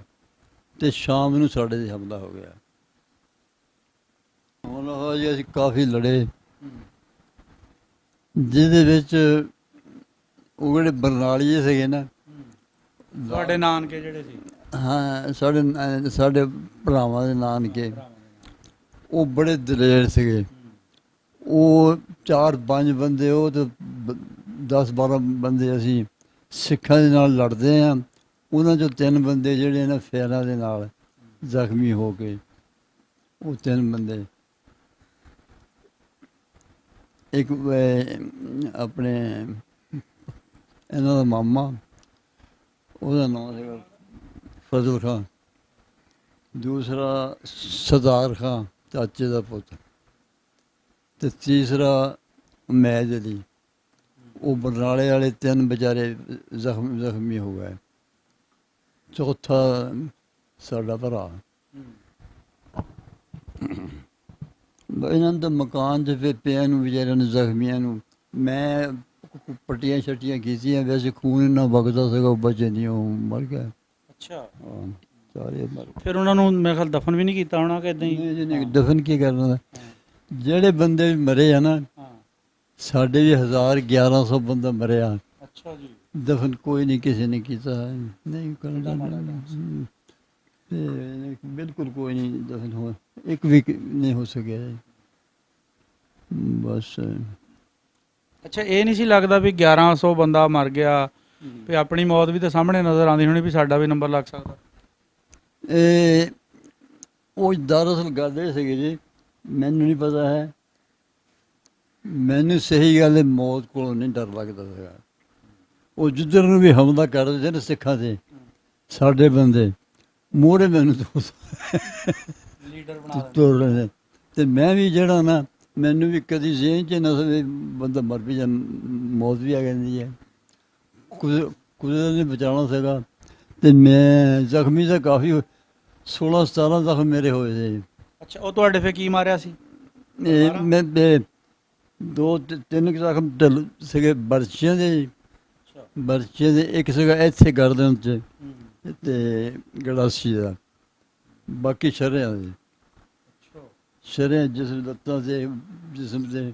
ਤੇ ਸ਼ਾਮ ਨੂੰ ਸਾਡੇ 'ਤੇ ਹਮਲਾ ਹੋ ਗਿਆ। ਹੁਣ ਉਹ ਜੀ ਅਸੀਂ ਕਾਫੀ ਲੜੇ ਜਿਹਦੇ ਵਿੱਚ ਉਹ ਜਿਹੜੇ ਬਰਨਾਲੀਏ ਸੀਗੇ ਨਾ ਤੁਹਾਡੇ ਨਾਨਕੇ ਜਿਹੜੇ ਸੀ? ਹਾਂ ਸਾਡੇ ਭਰਾਵਾਂ ਦੇ ਨਾਨਕੇ ਉਹ ਬੜੇ ਦਲੇਰ ਸੀਗੇ। ਉਹ 4-5 ਬੰਦੇ ਉਹ ਤੇ 10-12 ਬੰਦੇ ਅਸੀਂ ਸਿੱਖਾਂ ਦੇ ਨਾਲ ਲੜਦੇ ਹਾਂ। ਉਹਨਾਂ 'ਚੋਂ 3 ਬੰਦੇ ਜਿਹੜੇ ਨਾ ਫੇਰਾਂ ਦੇ ਨਾਲ ਜ਼ਖਮੀ ਹੋ ਕੇ ਉਹ 3 ਬੰਦੇ ਇੱਕ ਆਪਣੇ ਇਹਨਾਂ ਦਾ ਮਾਮਾ ਉਹਦਾ ਨਾਮ ਸੀਗਾ ਫਜ਼ਲ ਖਾਨ, ਦੂਸਰਾ ਸਰਦਾਰ ਖਾਨ ਚਾਚੇ ਦਾ ਪੁੱਤ ਤੇ ਤੀਸਰਾ ਮੈਜ ਅਲੀ। ਉਹ ਬਰਨਾਲੇ ਵਾਲੇ 3 ਵਿਚਾਰੇ ਜ਼ਖਮੀ ਹੋ ਗਏ। ਚੌਥਾ ਸਾਡਾ ਭਰਾ ਇਹਨਾਂ ਦਾ ਮਕਾਨ 'ਚ ਫਿਰ ਪਿਆ ਨੂੰ ਵਿਚਾਰਿਆਂ ਨੂੰ ਜ਼ਖਮੀਆਂ ਨੂੰ ਮੈਂ ਪੱਟੀਆਂ ਛੱਟੀਆਂ ਕੀਤੀਆਂ ਵੈਸੇ ਖੂਨ ਇੰਨਾ ਵਗਦਾ ਸੀਗਾ ਉਹ ਬਚੇ ਨਹੀਂ ਉਹ ਮਰ ਗਿਆ। ਅੱਛਾ, ਹਾਂ ਸਾਰੇ ਮਰ ਗਏ। ਫਿਰ ਉਹਨਾਂ ਨੂੰ ਮੇਰੇ ਖਿਆਲ ਦਫਨ ਵੀ ਨਹੀਂ ਕੀਤਾ ਹੋਣਾ ਕਿ ਇਦਾਂ ਹੀ? ਨਹੀਂ ਦਫਨ ਕੀ ਕਰਨਾ ਜਿਹੜੇ ਬੰਦੇ ਮਰੇ ਆ ਨਾ ਸਾਡੇ ਵੀ 1000-1100 ਬੰਦਾ ਮਰਿਆ। ਅੱਛਾ ਜੀ। ਦਫਨ ਕੋਈ ਨਹੀਂ ਕਿਸੇ ਨੇ ਕੀਤਾ ਨਹੀਂ ਕਰਨਾ ਬਿਲਕੁਲ ਕੋਈ ਨਹੀਂ ਦਫਨ ਹੋ ਇੱਕ ਵੀ ਨਹੀਂ ਹੋ ਸਕਿਆ ਬਸ। ਅੱਛਾ, ਇਹ ਨਹੀਂ ਸੀ ਲੱਗਦਾ ਵੀ 1100 ਬੰਦਾ ਮਰ ਗਿਆ ਵੀ ਆਪਣੀ ਮੌਤ ਵੀ ਤਾਂ ਸਾਹਮਣੇ ਨਜ਼ਰ ਆਉਂਦੀ ਹੋਣੀ ਵੀ ਸਾਡਾ ਵੀ ਨੰਬਰ ਲੱਗ ਸਕਦਾ? ਇਹ ਉਹ ਦਰਅਸਲ ਗੱਲ ਇਹ ਸੀਗੀ ਜੀ ਮੈਨੂੰ ਨਹੀਂ ਪਤਾ ਹੈ ਮੈਨੂੰ ਸਹੀ ਗੱਲ ਹੈ ਮੌਤ ਕੋਲੋਂ ਨਹੀਂ ਡਰ ਲੱਗਦਾ ਸੀਗਾ। ਉਹ ਜਿੱਧਰ ਨੂੰ ਵੀ ਹਮਲਾ ਕਰਦੇ ਸੀ ਨਾ ਸਿੱਖਾਂ 'ਤੇ ਸਾਡੇ ਬੰਦੇ ਮੋਹਰੇ ਮੈਨੂੰ ਲੀਡਰ ਬਣਾ ਤੋੜ ਰਹੇ ਤੇ ਮੈਂ ਵੀ ਜਿਹੜਾ ਨਾ ਮੈਨੂੰ ਵੀ ਕਦੀ ਜ਼ਹਿਨ 'ਚ ਨਾ ਸਵੇ ਬੰਦਾ ਮਰ ਵੀ ਮੌਤ ਵੀ ਆ ਜਾਂਦੀ ਹੈ ਕੁਦਰਤ ਨੇ ਬਚਾਉਣਾ ਸੀਗਾ ਤੇ ਮੈਂ ਜ਼ਖਮੀ ਤਾਂ ਕਾਫੀ 16-17 ਜ਼ਖਮ ਮੇਰੇ ਹੋਏ ਸੀ। ਅੱਛਾ, ਉਹ ਤੁਹਾਡੇ ਫੇ ਕੀ ਮਾਰਿਆ ਸੀ? ਮੈਂ 2-3 ਜ਼ਖਮ ਸੀਗੇ ਬਰਛੀਆਂ ਦੇ ਬਰਛੀਆਂ ਦੇ ਇੱਕ ਸੀਗਾ ਇੱਥੇ ਗਰਦਨ 'ਚ ਤੇ ਗੜਾਸੀ ਦਾ ਬਾਕੀ ਸ਼ਰਿਆਂ ਦੇ ਸ਼ਰਿਆਂ ਜਿਸਮ ਲੱਤਾਂ ਦੇ ਜਿਸਮ ਦੇ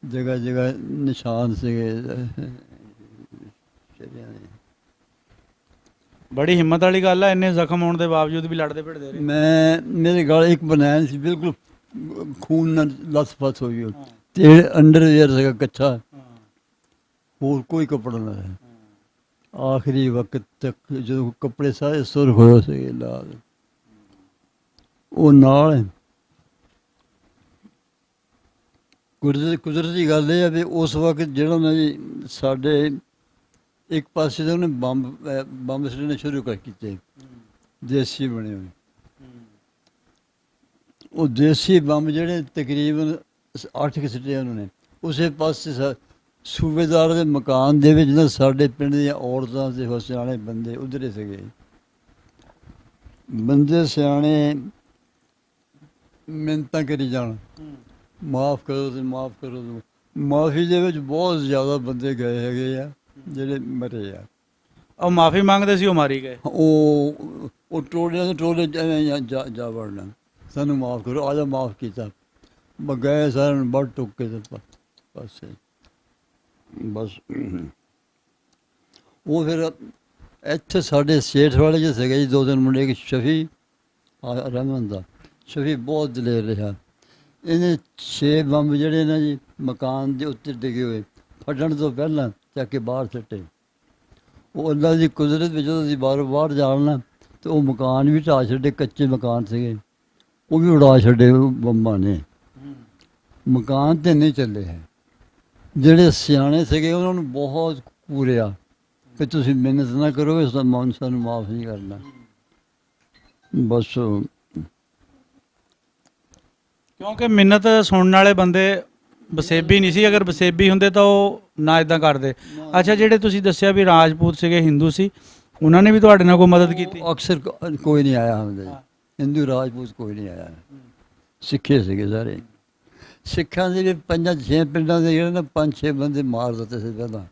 ਜਗ੍ਹਾ ਜਗ੍ਹਾ ਨਿਸ਼ਾਨ ਸੀਗੇ ਸ਼ਰਿਆਂ ਦੇ। ਬੜੀ ਹਿੰਮਤ ਵਾਲੀ ਗੱਲ ਹੈ ਇੰਨੇ ਜ਼ਖਮ ਹੋਣ ਦੇ ਬਾਵਜੂਦ ਵੀ ਲੜਦੇ ਭਿੜਦੇ ਰਹੇ। ਮੈਂ ਮੇਰੇ ਗਲ ਇੱਕ ਬਨੈਣ ਸੀ ਬਿਲਕੁਲ ਖੂਨ ਨਾਲ ਲੱਥ-ਪੱਥ ਹੋਈ ਤੇ ਅੰਡਰਵੇਅਰ ਸੀਗਾ ਕੱਚਾ ਹੋਰ ਕੋਈ ਕੱਪੜਾ ਨਾ ਹੈ। ਆਖਰੀ ਵਕਤ ਤੱਕ ਜਦੋਂ ਕੱਪੜੇ ਸਾਰੇ ਸੁਰਖ ਹੋਏ ਸੀਗੇ ਲਾਲ ਉਹ ਨਾਲ ਕੁਦਰਤੀ ਗੱਲ ਇਹ ਹੈ ਵੀ ਉਸ ਵਕਤ ਜਿਹੜਾ ਨਾ ਜੀ ਸਾਡੇ ਇੱਕ ਪਾਸੇ ਤੋਂ ਉਹਨੇ ਬੰਬ ਸੁੱਟਣੇ ਸ਼ੁਰੂ ਕਰ ਕੀਤੇ ਦੇਸੀ ਬਣੇ ਹੋਏ। ਉਹ ਦੇਸੀ ਬੰਬ ਜਿਹੜੇ ਤਕਰੀਬਨ 8 ਸਿੱਟੇ ਉਹਨਾਂ ਨੇ ਉਸੇ ਪਾਸੇ ਸੂਬੇਦਾਰ ਦੇ ਮਕਾਨ ਦੇ ਵਿੱਚ ਨਾ ਸਾਡੇ ਪਿੰਡ ਦੀਆਂ ਔਰਤਾਂ ਤੇ ਸਿਆਣੇ ਬੰਦੇ ਉਧਰੇ ਸੀਗੇ। ਬੰਦੇ ਸਿਆਣੇ ਮਿੰਨਤਾਂ ਕਰੀ ਜਾਣ ਮਾਫ਼ ਕਰੋ ਤੇ ਮਾਫ਼ ਕਰੋ। ਮਾਫ਼ੀ ਦੇ ਵਿੱਚ ਬਹੁਤ ਜ਼ਿਆਦਾ ਬੰਦੇ ਗਏ ਹੈਗੇ ਆ ਜਿਹੜੇ ਮਰੇ ਆ। ਉਹ ਮਾਫੀ ਮੰਗਦੇ ਸੀ ਉਹ ਮਾਰੀ ਗਏ। ਉਹ ਟੋਲਿਆਂ ਦੇ ਟੋਲੇ ਜਾ ਵੜਨਾ ਸਾਨੂੰ ਮਾਫ਼ ਕਰੋ ਆ ਜਾ ਮਾਫ਼ ਕੀਤਾ ਗਏ ਸਾਰਿਆਂ ਨੂੰ ਵੱਢ ਟੁੱਕ ਕੇ ਤੇ ਬਸ ਉਹ ਫਿਰ ਇੱਥੇ ਸਾਡੇ ਸੇਠ ਵਾਲੇ ਜਿਹੇ ਸੀਗੇ ਜੀ, 2 ਦਿਨ ਮੁੰਡੇ, ਇੱਕ ਸ਼ਫੀ ਰਹਿਮਨ ਦਾ। ਸ਼ਫੀ ਬਹੁਤ ਦਲੇਰ ਰਿਹਾ। ਇਹਨੇ 6 ਬੰਬ ਜਿਹੜੇ ਨਾ ਜੀ ਮਕਾਨ ਦੇ ਉੱਤੇ ਡਿੱਗੇ ਹੋਏ, ਫਟਣ ਤੋਂ ਪਹਿਲਾਂ ਚੱਕ ਕੇ ਬਾਹਰ ਸੁੱਟੇ। ਉਹ ਅੱਲਾ ਦੀ ਕੁਦਰਤ ਵਿੱਚ ਜਦੋਂ ਅਸੀਂ ਬਾਹਰ ਜਾਣਾ ਤੇ ਉਹ ਮਕਾਨ ਵੀ ਢਾਹ ਛੱਡੇ, ਕੱਚੇ ਮਕਾਨ ਸੀਗੇ, ਉਹ ਵੀ ਉਡਾ ਛੱਡੇ ਬੰਬਾਂ ਨੇ। ਮਕਾਨ ਤੇ ਨਹੀਂ ਚੱਲੇ ਹੈ। ਜਿਹੜੇ ਸਿਆਣੇ ਸੀਗੇ ਉਹਨਾਂ ਨੂੰ ਬਹੁਤ ਪੂਰਿਆ ਕਿ ਤੁਸੀਂ ਮਿਹਨਤ ਨਾ ਕਰੋ, ਇਸ ਦਾ ਮਨ ਸਾਨੂੰ ਮਾਫ ਨਹੀਂ ਕਰਨਾ। ਬਸ ਕਿਉਂਕਿ ਮਿੰਨਤ ਸੁਣਨ ਵਾਲੇ ਬੰਦੇ ਵਸੇਬੀ ਨਹੀਂ ਸੀ, ਅਗਰ ਵਸੇਬੀ ਹੁੰਦੇ ਤਾਂ ਉਹ ਨਾ ਇਦਾਂ ਕਰਦੇ। ਅੱਛਾ, ਜਿਹੜੇ ਤੁਸੀਂ ਦੱਸਿਆ ਵੀ ਰਾਜਪੂਤ ਸੀਗੇ, ਹਿੰਦੂ ਸੀ, ਉਹਨਾਂ ਨੇ ਵੀ ਤੁਹਾਡੇ ਨਾਲ ਕੋਈ ਮਦਦ ਕੀਤੀ? ਅਕਸਰ ਕੋਈ ਨਹੀਂ ਆਇਆ ਹੁੰਦੇ, ਹਿੰਦੂ ਰਾਜਪੂਤ ਕੋਈ ਨਹੀਂ ਆਇਆ। ਸਿੱਖੇ ਸੀਗੇ ਸਾਰੇ। ਸਿੱਖਾਂ ਦੇ ਵੀ 5-6 ਪਿੰਡਾਂ ਦੇ ਜਿਹੜੇ ਨਾ 5-6 ਬੰਦੇ ਮਾਰ ਦਿੱਤੇ ਸੀ ਪਹਿਲਾਂ।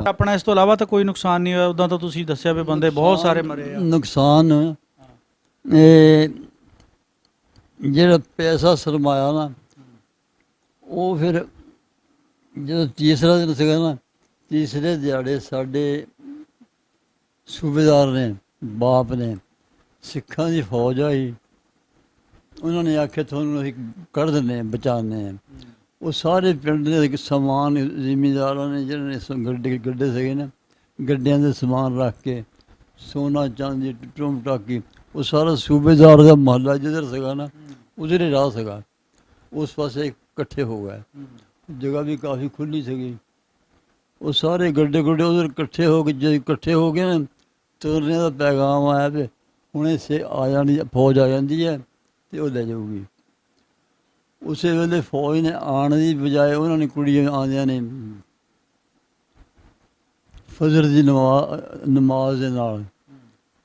ਆਪਣਾ ਇਸ ਤੋਂ ਇਲਾਵਾ ਤਾਂ ਕੋਈ ਨੁਕਸਾਨ ਨਹੀਂ ਹੋਇਆ ਉਦਾਂ? ਤਾਂ ਤੁਸੀਂ ਦੱਸਿਆ ਵੀ ਬੰਦੇ ਬਹੁਤ ਸਾਰੇ ਮਰੇ ਆ। ਨੁਕਸਾਨ ਇਹ ਜਿਹੜਾ ਪੈਸਾ ਸਰਮਾਇਆ ਨਾ, ਉਹ ਫਿਰ ਜਦੋਂ ਤੀਸਰਾ ਦਿਨ ਸੀਗਾ ਨਾ, ਤੀਸਰੇ ਦਿਹਾੜੇ ਸਾਡੇ ਸੂਬੇਦਾਰ ਨੇ, ਬਾਪ ਨੇ, ਸਿੱਖਾਂ ਦੀ ਫੌਜ ਆਈ। ਉਹਨਾਂ ਨੇ ਆਖਿਆ ਤੁਹਾਨੂੰ ਅਸੀਂ ਕੱਢ ਦਿੰਦੇ ਹਾਂ, ਬਚਾਉਂਦੇ ਹਾਂ। ਉਹ ਸਾਰੇ ਪਿੰਡ ਦੇ ਸਮਾਨ ਜ਼ਿਮੀਂਦਾਰਾਂ ਨੇ ਜਿਹੜੇ ਗੱਡੇ ਸੀਗੇ ਨਾ, ਗੱਡਿਆਂ ਦੇ ਸਮਾਨ ਰੱਖ ਕੇ, ਸੋਨਾ ਚਾਂਦੀ ਟੁੱਟਮ ਟਾਕੀ, ਉਹ ਸਾਰਾ ਸੂਬੇਦਾਰ ਦਾ ਮਹੱਲਾ ਜਿੱਧਰ ਸੀਗਾ ਨਾ, ਉਧਰ ਹੀ ਰਾਹ ਸੀਗਾ, ਉਸ ਪਾਸੇ ਇਕੱਠੇ ਹੋ ਗਏ। ਜਗ੍ਹਾ ਵੀ ਕਾਫੀ ਖੁੱਲ੍ਹੀ ਸੀਗੀ। ਉਹ ਸਾਰੇ ਗੱਡੇ ਉਧਰ ਇਕੱਠੇ ਹੋ ਕੇ, ਜੇ ਇਕੱਠੇ ਹੋ ਗਏ ਨਾ, ਤੁਰਨੇ ਦਾ ਪੈਗਾਮ ਆਇਆ ਵੀ ਹੁਣੇ ਆ ਜਾਣੀ, ਫੌਜ ਆ ਜਾਂਦੀ ਹੈ ਤੇ ਉਹ ਲੈ ਜਾਊਗੀ। ਉਸੇ ਵੇਲੇ ਫੌਜ ਨੇ ਆਉਣ ਦੀ ਬਜਾਏ ਉਹਨਾਂ ਨੇ ਕੁੜੀਆਂ ਆਉਂਦਿਆਂ ਨੇ ਫਜਰ ਦੀ ਨਮਾਜ਼ ਦੇ ਨਾਲ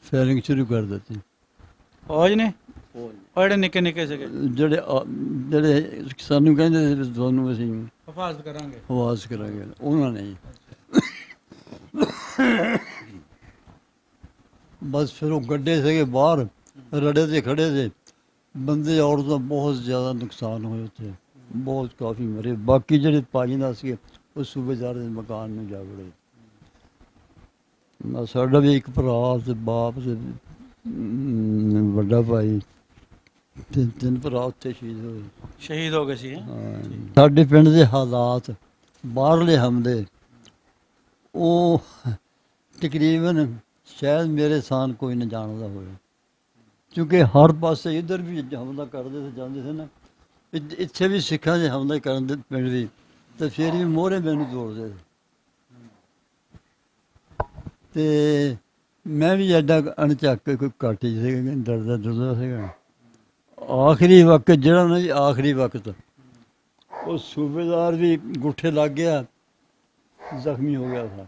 ਫਾਇਰਿੰਗ ਸ਼ੁਰੂ ਕਰ ਦਿੱਤੀ। ਫੌਜ ਨੇ? ਉਹ ਜਿਹੜੇ ਨਿੱਕੇ ਨਿੱਕੇ ਸੀਗੇ, ਜਿਹੜੇ ਸਾਨੂੰ ਕਹਿੰਦੇ ਸੀ ਤੁਹਾਨੂੰ ਅਸੀਂ ਹਿਫਾਜ਼ਤ ਕਰਾਂਗੇ, ਉਹਨਾਂ ਨੇ ਬਸ ਫਿਰ ਉਹ ਗੱਡੇ ਸੀਗੇ ਬਾਹਰ ਰੜੇ ਤੇ ਖੜੇ ਸੀ ਬੰਦੇ, ਔਰਤਾਂ, ਬਹੁਤ ਜ਼ਿਆਦਾ ਨੁਕਸਾਨ ਹੋਏ ਉੱਥੇ, ਬਹੁਤ ਕਾਫੀ ਮਰੇ। ਬਾਕੀ ਜਿਹੜੇ ਪਾਜੀਂਦਾ ਸੀ ਉਹ ਸੂਬੇਦਾਰ ਦੇ ਮਕਾਨ ਨੂੰ ਜਾ ਵੜੇ। ਸਾਡਾ ਵੀ ਇੱਕ ਭਰਾ ਤੇ ਬਾਪ ਤੇ ਵੱਡਾ ਭਾਈ, ਤਿੰਨ ਭਰਾ ਉੱਥੇ ਸ਼ਹੀਦ ਹੋ ਗਏ ਸੀ। ਸਾਡੇ ਪਿੰਡ ਦੇ ਹਾਲਾਤ, ਬਾਹਰਲੇ ਹਮਲੇ, ਉਹ ਤਕਰੀਬਨ ਸ਼ਾਇਦ ਮੇਰੇ ਸਾਨ ਕੋਈ ਨਾ ਜਾਣਦਾ ਹੋਵੇ, ਕਿਉਂਕਿ ਹਰ ਪਾਸੇ ਇੱਧਰ ਵੀ ਹਮਲਾ ਕਰਦੇ ਤੇ ਜਾਂਦੇ ਸੀ ਨਾ, ਇੱਥੇ ਵੀ ਸਿੱਖਾਂ ਦੇ ਹਮਲੇ ਕਰਨ ਦੇ ਪਿੰਡ ਵੀ, ਤੇ ਫਿਰ ਵੀ ਮੋਹਰੇ ਮੈਨੂੰ ਤੋੜਦੇ ਸੀ। ਤੇ ਮੈਂ ਵੀ ਐਡਾ ਅਣਝੱਕ ਕੋਈ ਘੱਟ ਹੀ ਸੀਗਾ, ਡਰਦਾ ਸੀਗਾ। ਆਖਰੀ ਵਕਤ ਜਿਹੜਾ ਨਾ ਜੀ, ਆਖਰੀ ਵਕਤ ਉਹ ਸੂਬੇਦਾਰ ਵੀ ਗੁੱਠੇ ਲੱਗ ਗਿਆ, ਜ਼ਖਮੀ ਹੋ ਗਿਆ ਸੀ,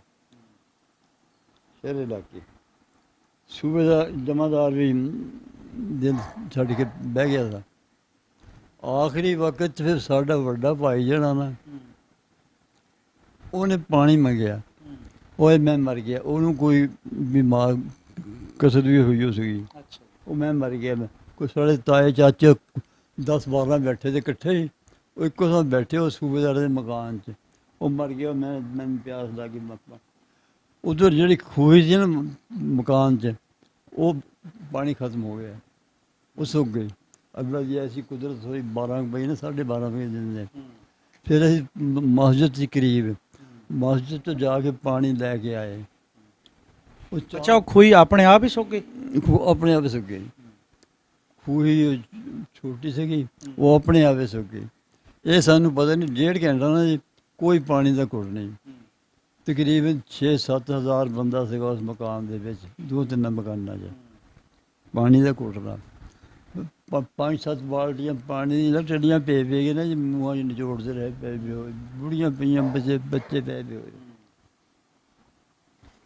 ਸ਼ੇਰੇ ਲੱਗ ਕੇ। ਸੂਬੇਦਾਰ ਜਮਾਦਾਰ ਵੀ ਦਿਲ ਛੱਡ ਕੇ ਬਹਿ ਗਿਆ ਸੀ। ਆਖਰੀ ਵਕਤ ਫਿਰ ਸਾਡਾ ਵੱਡਾ ਭਾਈ ਜਿਹੜਾ ਨਾ, ਉਹਨੇ ਪਾਣੀ ਮੰਗਿਆ, ਉਹ ਮੈਂ ਮਰ ਗਿਆ। ਉਹਨੂੰ ਕੋਈ ਬਿਮਾਰ ਕਸਰ ਵੀ ਹੋਈ ਸੀਗੀ, ਉਹ ਮੈਂ ਮਰ ਗਿਆ। ਕੋਈ ਸਾਡੇ ਤਾਏ ਚਾਚੇ 10-12 ਬੈਠੇ ਤੇ ਇਕੱਠੇ ਹੀ, ਉਹ ਇੱਕੋ ਸਾਥ ਬੈਠੇ ਉਹ ਸੂਬੇਦਾਰ ਦੇ ਮਕਾਨ 'ਚ, ਉਹ ਮਰ ਗਿਆ। ਮੈਨੂੰ ਪਿਆਸ ਲੱਗ ਗਈ। ਉਧਰ ਜਿਹੜੀ ਖੂਹੀ ਸੀ ਨਾ ਮਕਾਨ 'ਚ, ਉਹ ਪਾਣੀ ਖਤਮ ਹੋ ਗਿਆ, ਉਹ ਸੁੱਕ ਗਈ। ਅੱਲਾ ਜੀ ਐਸੀ ਕੁਦਰਤ ਹੋਈ, 12 ਵਜੇ ਨਾ, 12:30 ਵਜੇ ਦਿੰਦੇ। ਫਿਰ ਅਸੀਂ ਮਸਜਿਦ ਸੀ ਕਰੀਬ, ਮਸਜਿਦ ਤੋਂ ਜਾ ਕੇ ਪਾਣੀ ਲੈ ਕੇ ਆਏ। ਅੱਛਾ, ਉਹ ਖੂਹੀ ਆਪਣੇ ਆਪ ਹੀ ਸੁੱਕ ਗਈ? ਆਪਣੇ ਆਪ ਸੁੱਕ ਗਈ। ਖੂਹੀ ਛੋਟੀ ਸੀਗੀ, ਉਹ ਆਪਣੇ ਆਪ ਹੀ ਸੁੱਕ ਗਈ। ਇਹ ਸਾਨੂੰ ਪਤਾ ਨਹੀਂ, 1.5 ਘੰਟਾ ਨਾ ਜੀ ਕੋਈ ਪਾਣੀ ਦਾ ਘੁੱਟ ਨਹੀਂ। ਤਕਰੀਬਨ 6-7 ਹਜ਼ਾਰ ਬੰਦਾ ਸੀਗਾ ਉਸ ਮਕਾਨ ਦੇ ਵਿੱਚ, 2-3 ਮਕਾਨਾਂ 'ਚ। ਪਾਣੀ ਦਾ ਘੁੱਟ ਦਾ 5-7 ਬਾਲਟੀਆਂ ਪਾਣੀ ਦੀਆਂ ਟੱਡੀਆਂ ਪੇ ਗਏ ਨਾ ਜੀ, ਮੂੰਹਾਂ 'ਚ ਨਿਚੋੜਦੇ ਰਹੇ, ਪਏ ਹੋਏ, ਬੁੜੀਆਂ ਪਈਆਂ, ਬੱਚੇ ਪਏ ਹੋਏ।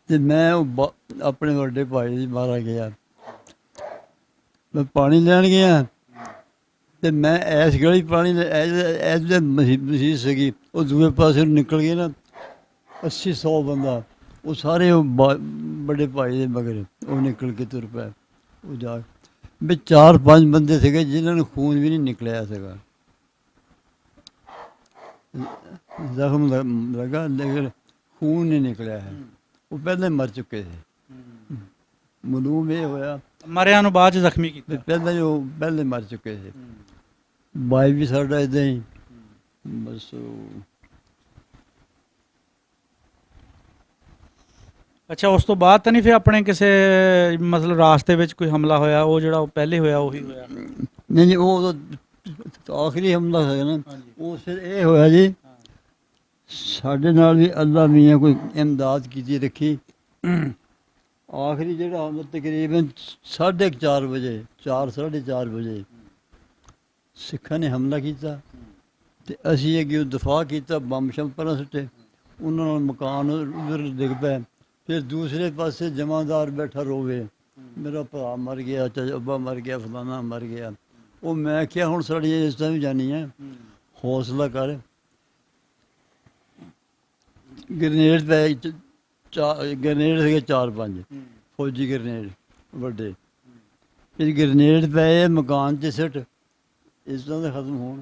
ਤੇ ਮੈਂ ਉਹ ਆਪਣੇ ਵੱਡੇ ਭਾਈ ਦੀ ਮਾਰਾ ਗਿਆ, ਮੈਂ ਪਾਣੀ ਲੈਣ ਗਿਆ ਤੇ ਮੈਂ ਐਸ ਗਲੀ ਪਾਣੀ ਐਸ ਮਸੀਤ ਸੀਗੀ, ਉਹ ਦੂਏ ਪਾਸੇ ਨੂੰ ਨਿਕਲ ਗਏ ਨਾ 80-100 ਬੰਦਾ, ਉਹ ਸਾਰੇ ਉਹ ਵੱਡੇ ਭਾਈ ਦੇ ਮਗਰ ਉਹ ਨਿਕਲ ਕੇ ਤੁਰ ਪਏ। ਉਹ ਜਾ ਵੀ 4-5 ਬੰਦੇ ਸੀਗੇ ਜਿਨ੍ਹਾਂ ਨੂੰ ਖੂਨ ਵੀ ਨਹੀਂ ਨਿਕਲਿਆ ਸੀਗਾ, ਜ਼ਖਮ ਲੱਗਾ ਲੇਕਿਨ ਖੂਨ ਨਹੀਂ ਨਿਕਲਿਆ ਹੈ, ਉਹ ਪਹਿਲਾਂ ਮਰ ਚੁੱਕੇ ਸੀ। ਮਾਲੂਮ ਇਹ ਹੋਇਆ ਮਰਿਆਂ ਨੂੰ ਬਾਅਦ ਚ ਜ਼ਖਮੀ ਵੀ ਕੀਤਾ। ਪਹਿਲਾਂ ਹੀ ਉਹ ਪਹਿਲੇ ਮਰ ਚੁੱਕੇ ਸੀ। ਬਾਈ ਵੀ ਸਾਡਾ ਇਦਾਂ ਹੀ ਬਸ ਅੱਛਾ, ਉਸ ਤੋਂ ਬਾਅਦ ਤਾਂ ਨਹੀਂ ਫਿਰ ਆਪਣੇ ਕਿਸੇ ਮਤਲਬ ਰਾਸਤੇ ਵਿੱਚ ਕੋਈ ਹਮਲਾ ਹੋਇਆ, ਉਹ ਜਿਹੜਾ ਉਹ ਪਹਿਲੇ ਹੋਇਆ ਉਹੀ ਹੋਇਆ? ਨਹੀਂ ਨਹੀਂ, ਉਹ ਤਾਂ ਆਖਰੀ ਹਮਲਾ ਹੋਇਆ ਨਾ, ਹਾਂਜੀ। ਉਹ ਫਿਰ ਇਹ ਹੋਇਆ ਜੀ ਸਾਡੇ ਨਾਲ ਵੀ ਅੱਲਾ ਮੀਆਂ ਕੋਈ ਇਮਦਾਦ ਕੀਤੀ ਰੱਖੀ। ਆਖਰੀ ਜਿਹੜਾ ਹਮਲਾ ਤਕਰੀਬਨ 4:30 ਵਜੇ 4:30 ਵਜੇ ਸਿੱਖਾਂ ਨੇ ਹਮਲਾ ਕੀਤਾ ਤੇ ਅਸੀਂ ਅੱਗੇ ਦਫਾ ਕੀਤਾ, ਬੰਬ ਸ਼ੰਬ ਪਰਾਂ ਸੁੱਟੇ, ਉਹਨਾਂ ਨਾਲ ਮਕਾਨ ਉਧਰ ਡਿੱਗ ਪਏ। ਫਿਰ ਦੂਸਰੇ ਪਾਸੇ ਜਮਾਦਾਰ ਬੈਠਾ ਰੋਵੇ, ਮੇਰਾ ਭਰਾ ਮਰ ਗਿਆ, ਅੱਬਾ ਮਰ ਗਿਆ, ਫਲਾਣਾ ਮਰ ਗਿਆ। ਉਹ ਮੈਂ ਕਿਹਾ ਹੁਣ ਸਾਡੀ ਇਸ ਤਰ੍ਹਾਂ ਵੀ ਜਾਣੀ ਹੈ, ਹੌਸਲਾ ਕਰ। ਗ੍ਰਨੇਡ ਪਏ, ਗ੍ਰਨੇਡ ਸੀਗੇ 4-5 ਫੌਜੀ ਗ੍ਰਨੇਡ ਵੱਡੇ। ਇਹ ਗ੍ਰਨੇਡ ਪਏ ਮਕਾਨ 'ਚ ਸਿੱਟ, ਇਸ ਤਰ੍ਹਾਂ ਦੇ ਖਤਮ ਹੋਣ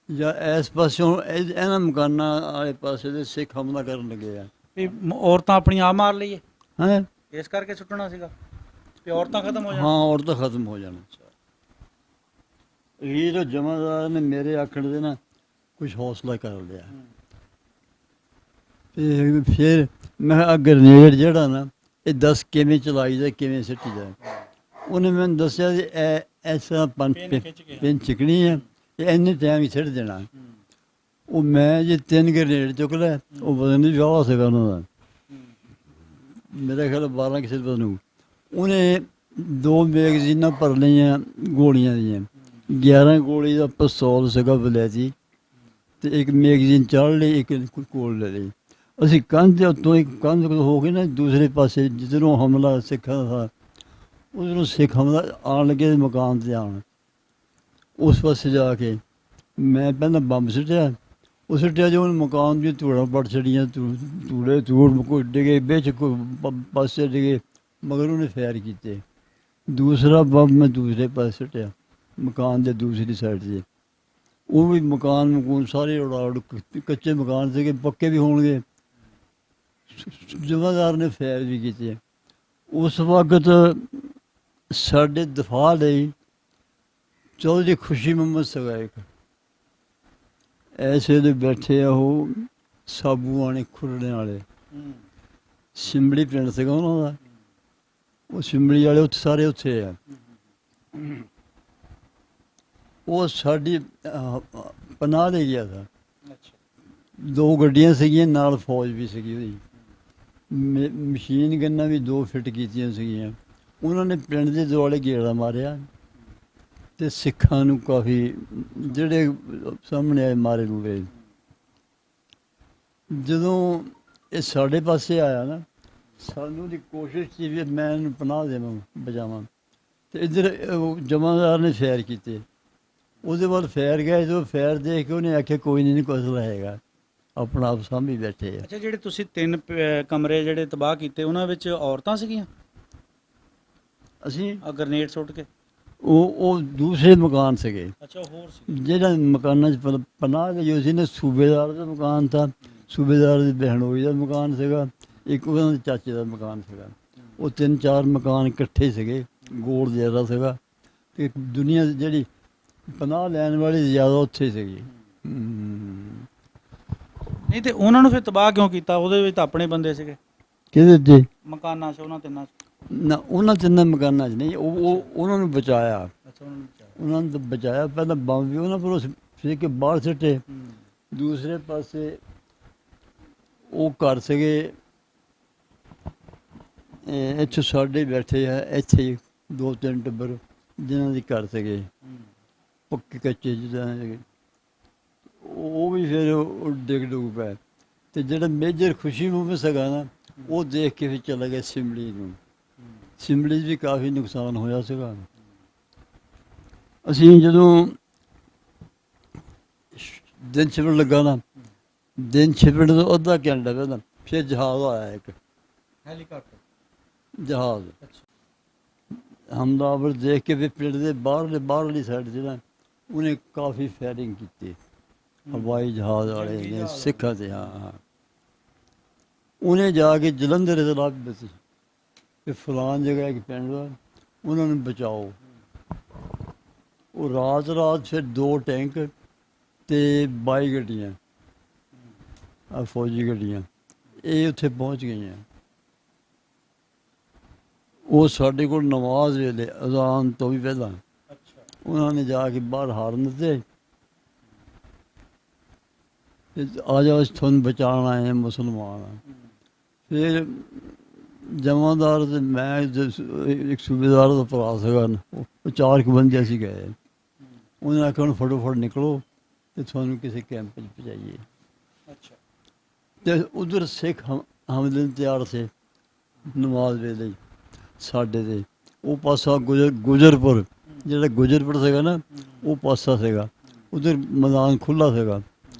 ਜਾਂ ਇਸ ਪਾਸਿਓਂ ਇਹਨਾਂ ਮਕਾਨਾਂ ਵਾਲੇ ਪਾਸੇ ਦੇ ਸਿੱਖ ਹਮਲਾ ਕਰਨ ਲੱਗੇ ਆ। ਵੀ ਔਰਤਾਂ ਆਪਣੀ ਆਪ ਮਾਰ ਲਈਏ, ਹੈਂ ਇਸ ਕਰਕੇ ਸੁੱਟਣਾ ਸੀਗਾ ਵੀ ਔਰਤਾਂ ਖਤਮ ਹੋ ਜਾਣ। ਹਾਂ, ਔਰਤਾਂ ਖਤਮ ਹੋ ਜਾਣ। ਇਹ ਜੋ ਜਮਾਦਾਰ ਨੇ ਮੇਰੇ ਆਖਣ ਦੇ ਨਾ ਕੁਝ ਹੌਸਲਾ ਕਰ ਲਿਆ। ਤੇ ਫਿਰ ਮੈਂ ਕਿਹਾ ਗ੍ਰਨੇਡ ਜਿਹੜਾ ਨਾ ਇਹ 10 ਕਿਵੇਂ ਚਲਾਈਦਾ, ਕਿਵੇਂ ਸਿੱਟੀਦਾ। ਉਹਨੇ ਮੈਨੂੰ ਦੱਸਿਆ ਕਿ ਇਸ ਤਰ੍ਹਾਂ ਪਿੰਨ ਚਿਕਣੀ ਹੈ, ਇਹ ਇੰਨੇ ਟਾਈਮ ਹੀ ਸਿੱਟ ਦੇਣਾ। ਉਹ ਮੈਂ ਜੇ 3 ਗ੍ਰਨੇਡ ਚੁੱਕ ਲਿਆ, ਉਹ ਵਜ਼ਨ ਵੀ ਵਾਹਵਾ ਸੀਗਾ ਉਹਨਾਂ ਦਾ, ਮੇਰਾ ਖਿਆਲ 12 ਕਿਸੇ ਵਜ਼ਨ। ਉਹਨੇ 2 ਮੈਗਜ਼ੀਨਾਂ ਭਰ ਲਈਆਂ ਗੋਲੀਆਂ ਦੀਆਂ, 11 ਗੋਲੀ ਦਾ ਪਿਸਤੌਲ ਸੀਗਾ ਵਲੈਤੀ, ਤੇ ਇੱਕ ਮੈਗਜ਼ੀਨ ਚਾੜ ਲਈ, ਇੱਕ ਕੋਲ ਲੈ ਲਈ। ਅਸੀਂ ਕੰਧ ਦੇ ਉੱਤੋਂ ਇੱਕ ਕੰਧ ਹੋ ਕੇ ਨਾ ਦੂਸਰੇ ਪਾਸੇ ਜਿੱਧਰੋਂ ਹਮਲਾ ਸਿੱਖਾਂ ਦਾ ਉਧਰੋਂ ਸਿੱਖ ਹਮਲਾ ਆਉਣ ਲੱਗੇ ਮਕਾਨ 'ਤੇ ਆਉਣ, ਉਸ ਪਾਸੇ ਜਾ ਕੇ ਮੈਂ ਪਹਿਲਾਂ ਬੰਬ ਸੁੱਟਿਆ। ਉਹ ਸੁੱਟਿਆ ਜੋ ਉਹਨੇ ਮਕਾਨ ਦੀਆਂ ਧੂੜਾਂ ਪੜ ਛੜੀਆਂ, ਧੂੜੇ ਧੂੜ ਕੋਈ ਡਿੱਗੇ ਵਿੱਚ, ਕੋਈ ਪਾਸੇ ਡਿੱਗੇ, ਮਗਰ ਉਹਨੇ ਫਾਇਰ ਕੀਤੇ। ਦੂਸਰਾ ਬੰਬ ਮੈਂ ਦੂਸਰੇ ਪਾਸੇ ਸੁੱਟਿਆ ਮਕਾਨ ਦੇ ਦੂਸਰੀ ਸਾਈਡ 'ਤੇ, ਉਹ ਵੀ ਮਕਾਨ ਸਾਰੇ ਉਡਾ ਉੜ, ਕੱਚੇ ਮਕਾਨ ਸੀਗੇ, ਪੱਕੇ ਵੀ ਹੋਣਗੇ। ਜਮਾਦਾਰ ਨੇ ਫਾਇਰ ਵੀ ਕੀਤੇ। ਉਸ ਵਕਤ ਸਾਡੇ ਦਫਾ ਲਈ ਚੌਧਰੀ ਖੁਸ਼ੀ ਮੁਹੰਮਦ ਸੀਗਾ ਇੱਕ, ਐਸੇ ਦੇ ਬੈਠੇ ਆ ਉਹ ਸਾਬੂਆਣੇ ਖੁਰੜਿਆਂ ਵਾਲੇ, ਸਿੰਬੜੀ ਪਿੰਡ ਸੀਗਾ ਉਹਨਾਂ ਦਾ। ਉਹ ਸਿੰਬੜੀ ਵਾਲੇ ਉੱਥੇ ਸਾਰੇ ਉੱਥੇ ਆ। ਉਹ ਸਾਡੀ ਪਨਾਹ ਦੇ ਗਿਆ ਸੀ। 2 ਗੱਡੀਆਂ ਸੀਗੀਆਂ, ਨਾਲ ਫੌਜ ਵੀ ਸੀਗੀ ਉਹਦੀ। ਮਸ਼ੀਨ ਗੰਨਾਂ ਵੀ 2 ਫਿੱਟ ਕੀਤੀਆਂ ਸੀਗੀਆਂ। ਉਹਨਾਂ ਨੇ ਪਿੰਡ ਦੇ ਦੁਆਲੇ ਗੇੜਾ ਮਾਰਿਆ ਤੇ ਸਿੱਖਾਂ ਨੂੰ ਕਾਫੀ ਜਿਹੜੇ ਸਾਹਮਣੇ ਆਏ ਮਾਰੇ ਮੂਰੇ। ਜਦੋਂ ਇਹ ਸਾਡੇ ਪਾਸੇ ਆਇਆ ਨਾ, ਸਾਨੂੰ ਦੀ ਕੋਸ਼ਿਸ਼ ਸੀ ਵੀ ਮੈਂ ਇਹਨੂੰ ਪਨਾਹ ਦੇਵਾਂ, ਬਚਾਵਾਂ, ਤੇ ਇੱਧਰ ਜਮਾਦਾਰ ਨੇ ਫਾਇਰ ਕੀਤੇ। ਉਹਦੇ ਬਾਅਦ ਫਾਇਰ ਗਏ, ਜਦੋਂ ਫਾਇਰ ਦੇਖ ਕੇ ਉਹਨੇ ਆਖਿਆ ਕੋਈ ਨਹੀਂ ਕੁਛ ਹੈਗਾ, ਆਪਣਾ ਆਪ ਸਾਂਭੀ ਬੈਠੇ ਆ। ਅੱਛਾ, ਜਿਹੜੇ ਤੁਸੀਂ 3 ਕਮਰੇ ਜਿਹੜੇ ਤਬਾਹ ਕੀਤੇ, ਉਹਨਾਂ ਵਿੱਚ ਔਰਤਾਂ ਸੀਗੀਆਂ? ਅਸੀਂ ਗ੍ਰਨੇਡ ਸੁੱਟ ਕੇ ਉਹ ਦੂਸਰੇ ਮਕਾਨ ਸੀਗੇ। ਅੱਛਾ, ਹੋਰ ਸੀ ਜਿਹੜਾ ਮਕਾਨਾਂ 'ਚ ਪਨਾਹ ਲਈ ਸੀ ਨਾ, ਸੂਬੇਦਾਰ ਦਾ ਮਕਾਨ ਤਾਂ, ਸੂਬੇਦਾਰ ਦੀ ਬਹਿਣੋਈ ਦਾ ਮਕਾਨ ਸੀਗਾ, ਇੱਕ ਉਹਨਾਂ ਦੇ ਚਾਚੇ ਦਾ ਮਕਾਨ ਸੀਗਾ। ਉਹ 3-4 ਮਕਾਨ ਇਕੱਠੇ ਸੀਗੇ, ਗੋਲ ਜ਼ਿਆਦਾ ਸੀਗਾ, ਤੇ ਦੁਨੀਆ ਜਿਹੜੀ ਪਨਾਹ ਲੈਣ ਵਾਲੀ ਜ਼ਿਆਦਾ ਉੱਥੇ ਸੀਗੀ। ਨਹੀਂ, ਤੇ ਉਹਨਾਂ ਨੂੰ ਫਿਰ ਤਬਾਹ ਕਿਉਂ ਕੀਤਾ? ਉਹਦੇ ਵਿੱਚ ਤਾਂ ਆਪਣੇ ਬੰਦੇ ਸੀਗੇ ਕਿਹਦੇ 'ਤੇ? ਮਕਾਨਾਂ 'ਚ, ਉਹਨਾਂ 3 'ਚ। ਨਾ, ਉਹਨਾਂ 3 ਮਕਾਨਾਂ 'ਚ ਨਹੀਂ, ਉਹ ਉਹਨਾਂ ਨੂੰ ਬਚਾਇਆ। ਅੱਛਾ, ਉਹਨਾਂ ਨੂੰ ਬਚਾਇਆ। ਉਹਨਾਂ ਨੂੰ ਤਾਂ ਬਚਾਇਆ। ਪਹਿਲਾਂ ਬੰਬ ਵੀ ਉਹਨਾਂ ਕੋਲੋਂ ਫਿਰ ਕੇ ਬਾਹਰ ਸਿੱਟੇ। ਦੂਸਰੇ ਪਾਸੇ ਉਹ ਘਰ ਸੀਗੇ, ਇੱਥੇ ਸਾਡੇ ਬੈਠੇ ਆ, ਇੱਥੇ 2-3 ਟੱਬਰ ਜਿਨ੍ਹਾਂ ਦੇ ਘਰ ਸੀਗੇ ਪੱਕੇ ਕੱਚੇ ਜਿੱਦਾਂ ਹੈਗੇ, ਉਹ ਵੀ ਫਿਰ ਉਹ ਡਿੱਗ ਡੁੱਗ ਪਏ। ਤੇ ਜਿਹੜਾ ਮੇਜਰ ਖੁਸ਼ੀ ਮੁਹੰਮਦ ਸੀਗਾ ਨਾ, ਉਹ ਦੇਖ ਕੇ ਫਿਰ ਚਲਾ ਗਿਆ ਸਿੰਬਲੀ ਨੂੰ। ਸਿੰਬਲੀ 'ਚ ਵੀ ਕਾਫੀ ਨੁਕਸਾਨ ਹੋਇਆ ਸੀਗਾ। ਅਸੀਂ ਜਦੋਂ ਦਿਨ ਛਿਪਣ ਲੱਗਾ ਨਾ, ਦਿਨ ਛਿਪਣ ਤੋਂ ਅੱਧਾ ਘੰਟਾ ਪਹਿਲਾਂ ਫਿਰ ਜਹਾਜ਼ ਆਇਆ, ਇੱਕ ਹੈਲੀਕਾਪਟਰ ਜਹਾਜ਼। ਹਮਲਾਵਰ ਦੇਖ ਕੇ ਫਿਰ ਪਿੰਡ ਦੇ ਬਾਹਰਲੀ ਸਾਈਡ 'ਤੇ ਨਾ ਉਹਨੇ ਕਾਫੀ ਫਾਇਰਿੰਗ ਕੀਤੀ, ਹਵਾਈ ਜਹਾਜ਼ ਵਾਲੇ ਨੇ ਸਿੱਖਾਂ 'ਤੇ। ਹਾਂ, ਉਹਨੇ ਜਾ ਕੇ ਜਲੰਧਰ ਇਤਲਾਹ ਦਿੱਤੀ ਕਿ ਫਲਾਣ ਜਗ੍ਹਾ ਇੱਕ ਪਿੰਡ ਵਾ, ਉਹਨਾਂ ਨੂੰ ਬਚਾਓ। ਉਹ ਰਾਤ ਰਾਤ ਫਿਰ 2 ਟੈਂਕ ਤੇ 22 ਗੱਡੀਆਂ, ਆ ਫੌਜੀ ਗੱਡੀਆਂ, ਇਹ ਉੱਥੇ ਪਹੁੰਚ ਗਈਆਂ। ਉਹ ਸਾਡੇ ਕੋਲ ਨਮਾਜ਼ ਵੇਲੇ ਅਜ਼ਾਨ ਤੋਂ ਵੀ ਪਹਿਲਾਂ ਉਹਨਾਂ ਨੇ ਜਾ ਕੇ ਬਾਹਰ ਹਾਰਨ ਦਿੱਤੇ, ਆ ਜਾਓ ਅਸੀਂ ਤੁਹਾਨੂੰ ਬਚਾਉਣ ਆਏ ਹਾਂ, ਮੁਸਲਮਾਨ ਆ। ਫਿਰ ਜਮਾਦਾਰ ਤੇ ਮੈਂ ਇੱਕ ਸੂਬੇਦਾਰ ਦਾ ਭਰਾ ਸੀਗਾ, ਉਹ 4 ਕੁ ਬੰਦੇ ਅਸੀਂ ਗਏ। ਉਹਨੇ ਆਖਿਆ ਹੁਣ ਫਟੋਫਟ ਨਿਕਲੋ ਤੇ ਤੁਹਾਨੂੰ ਕਿਸੇ ਕੈਂਪ 'ਚ ਪਹੁੰਚਾਈਏ। ਤੇ ਉਧਰ ਸਿੱਖ ਹਮਲੇ ਨੂੰ ਤਿਆਰ ਸੇ ਨਮਾਜ਼ ਵੇਲੇ ਸਾਡੇ ਦੇ। ਉਹ ਪਾਸਾ ਗੁਜਰਪੁਰ, ਜਿਹੜਾ ਗੁਜਰਪੁਰ ਸੀਗਾ ਨਾ, ਉਹ ਪਾਸਾ ਸੀਗਾ, ਉਧਰ ਮੈਦਾਨ ਖੁੱਲ੍ਹਾ ਸੀਗਾ।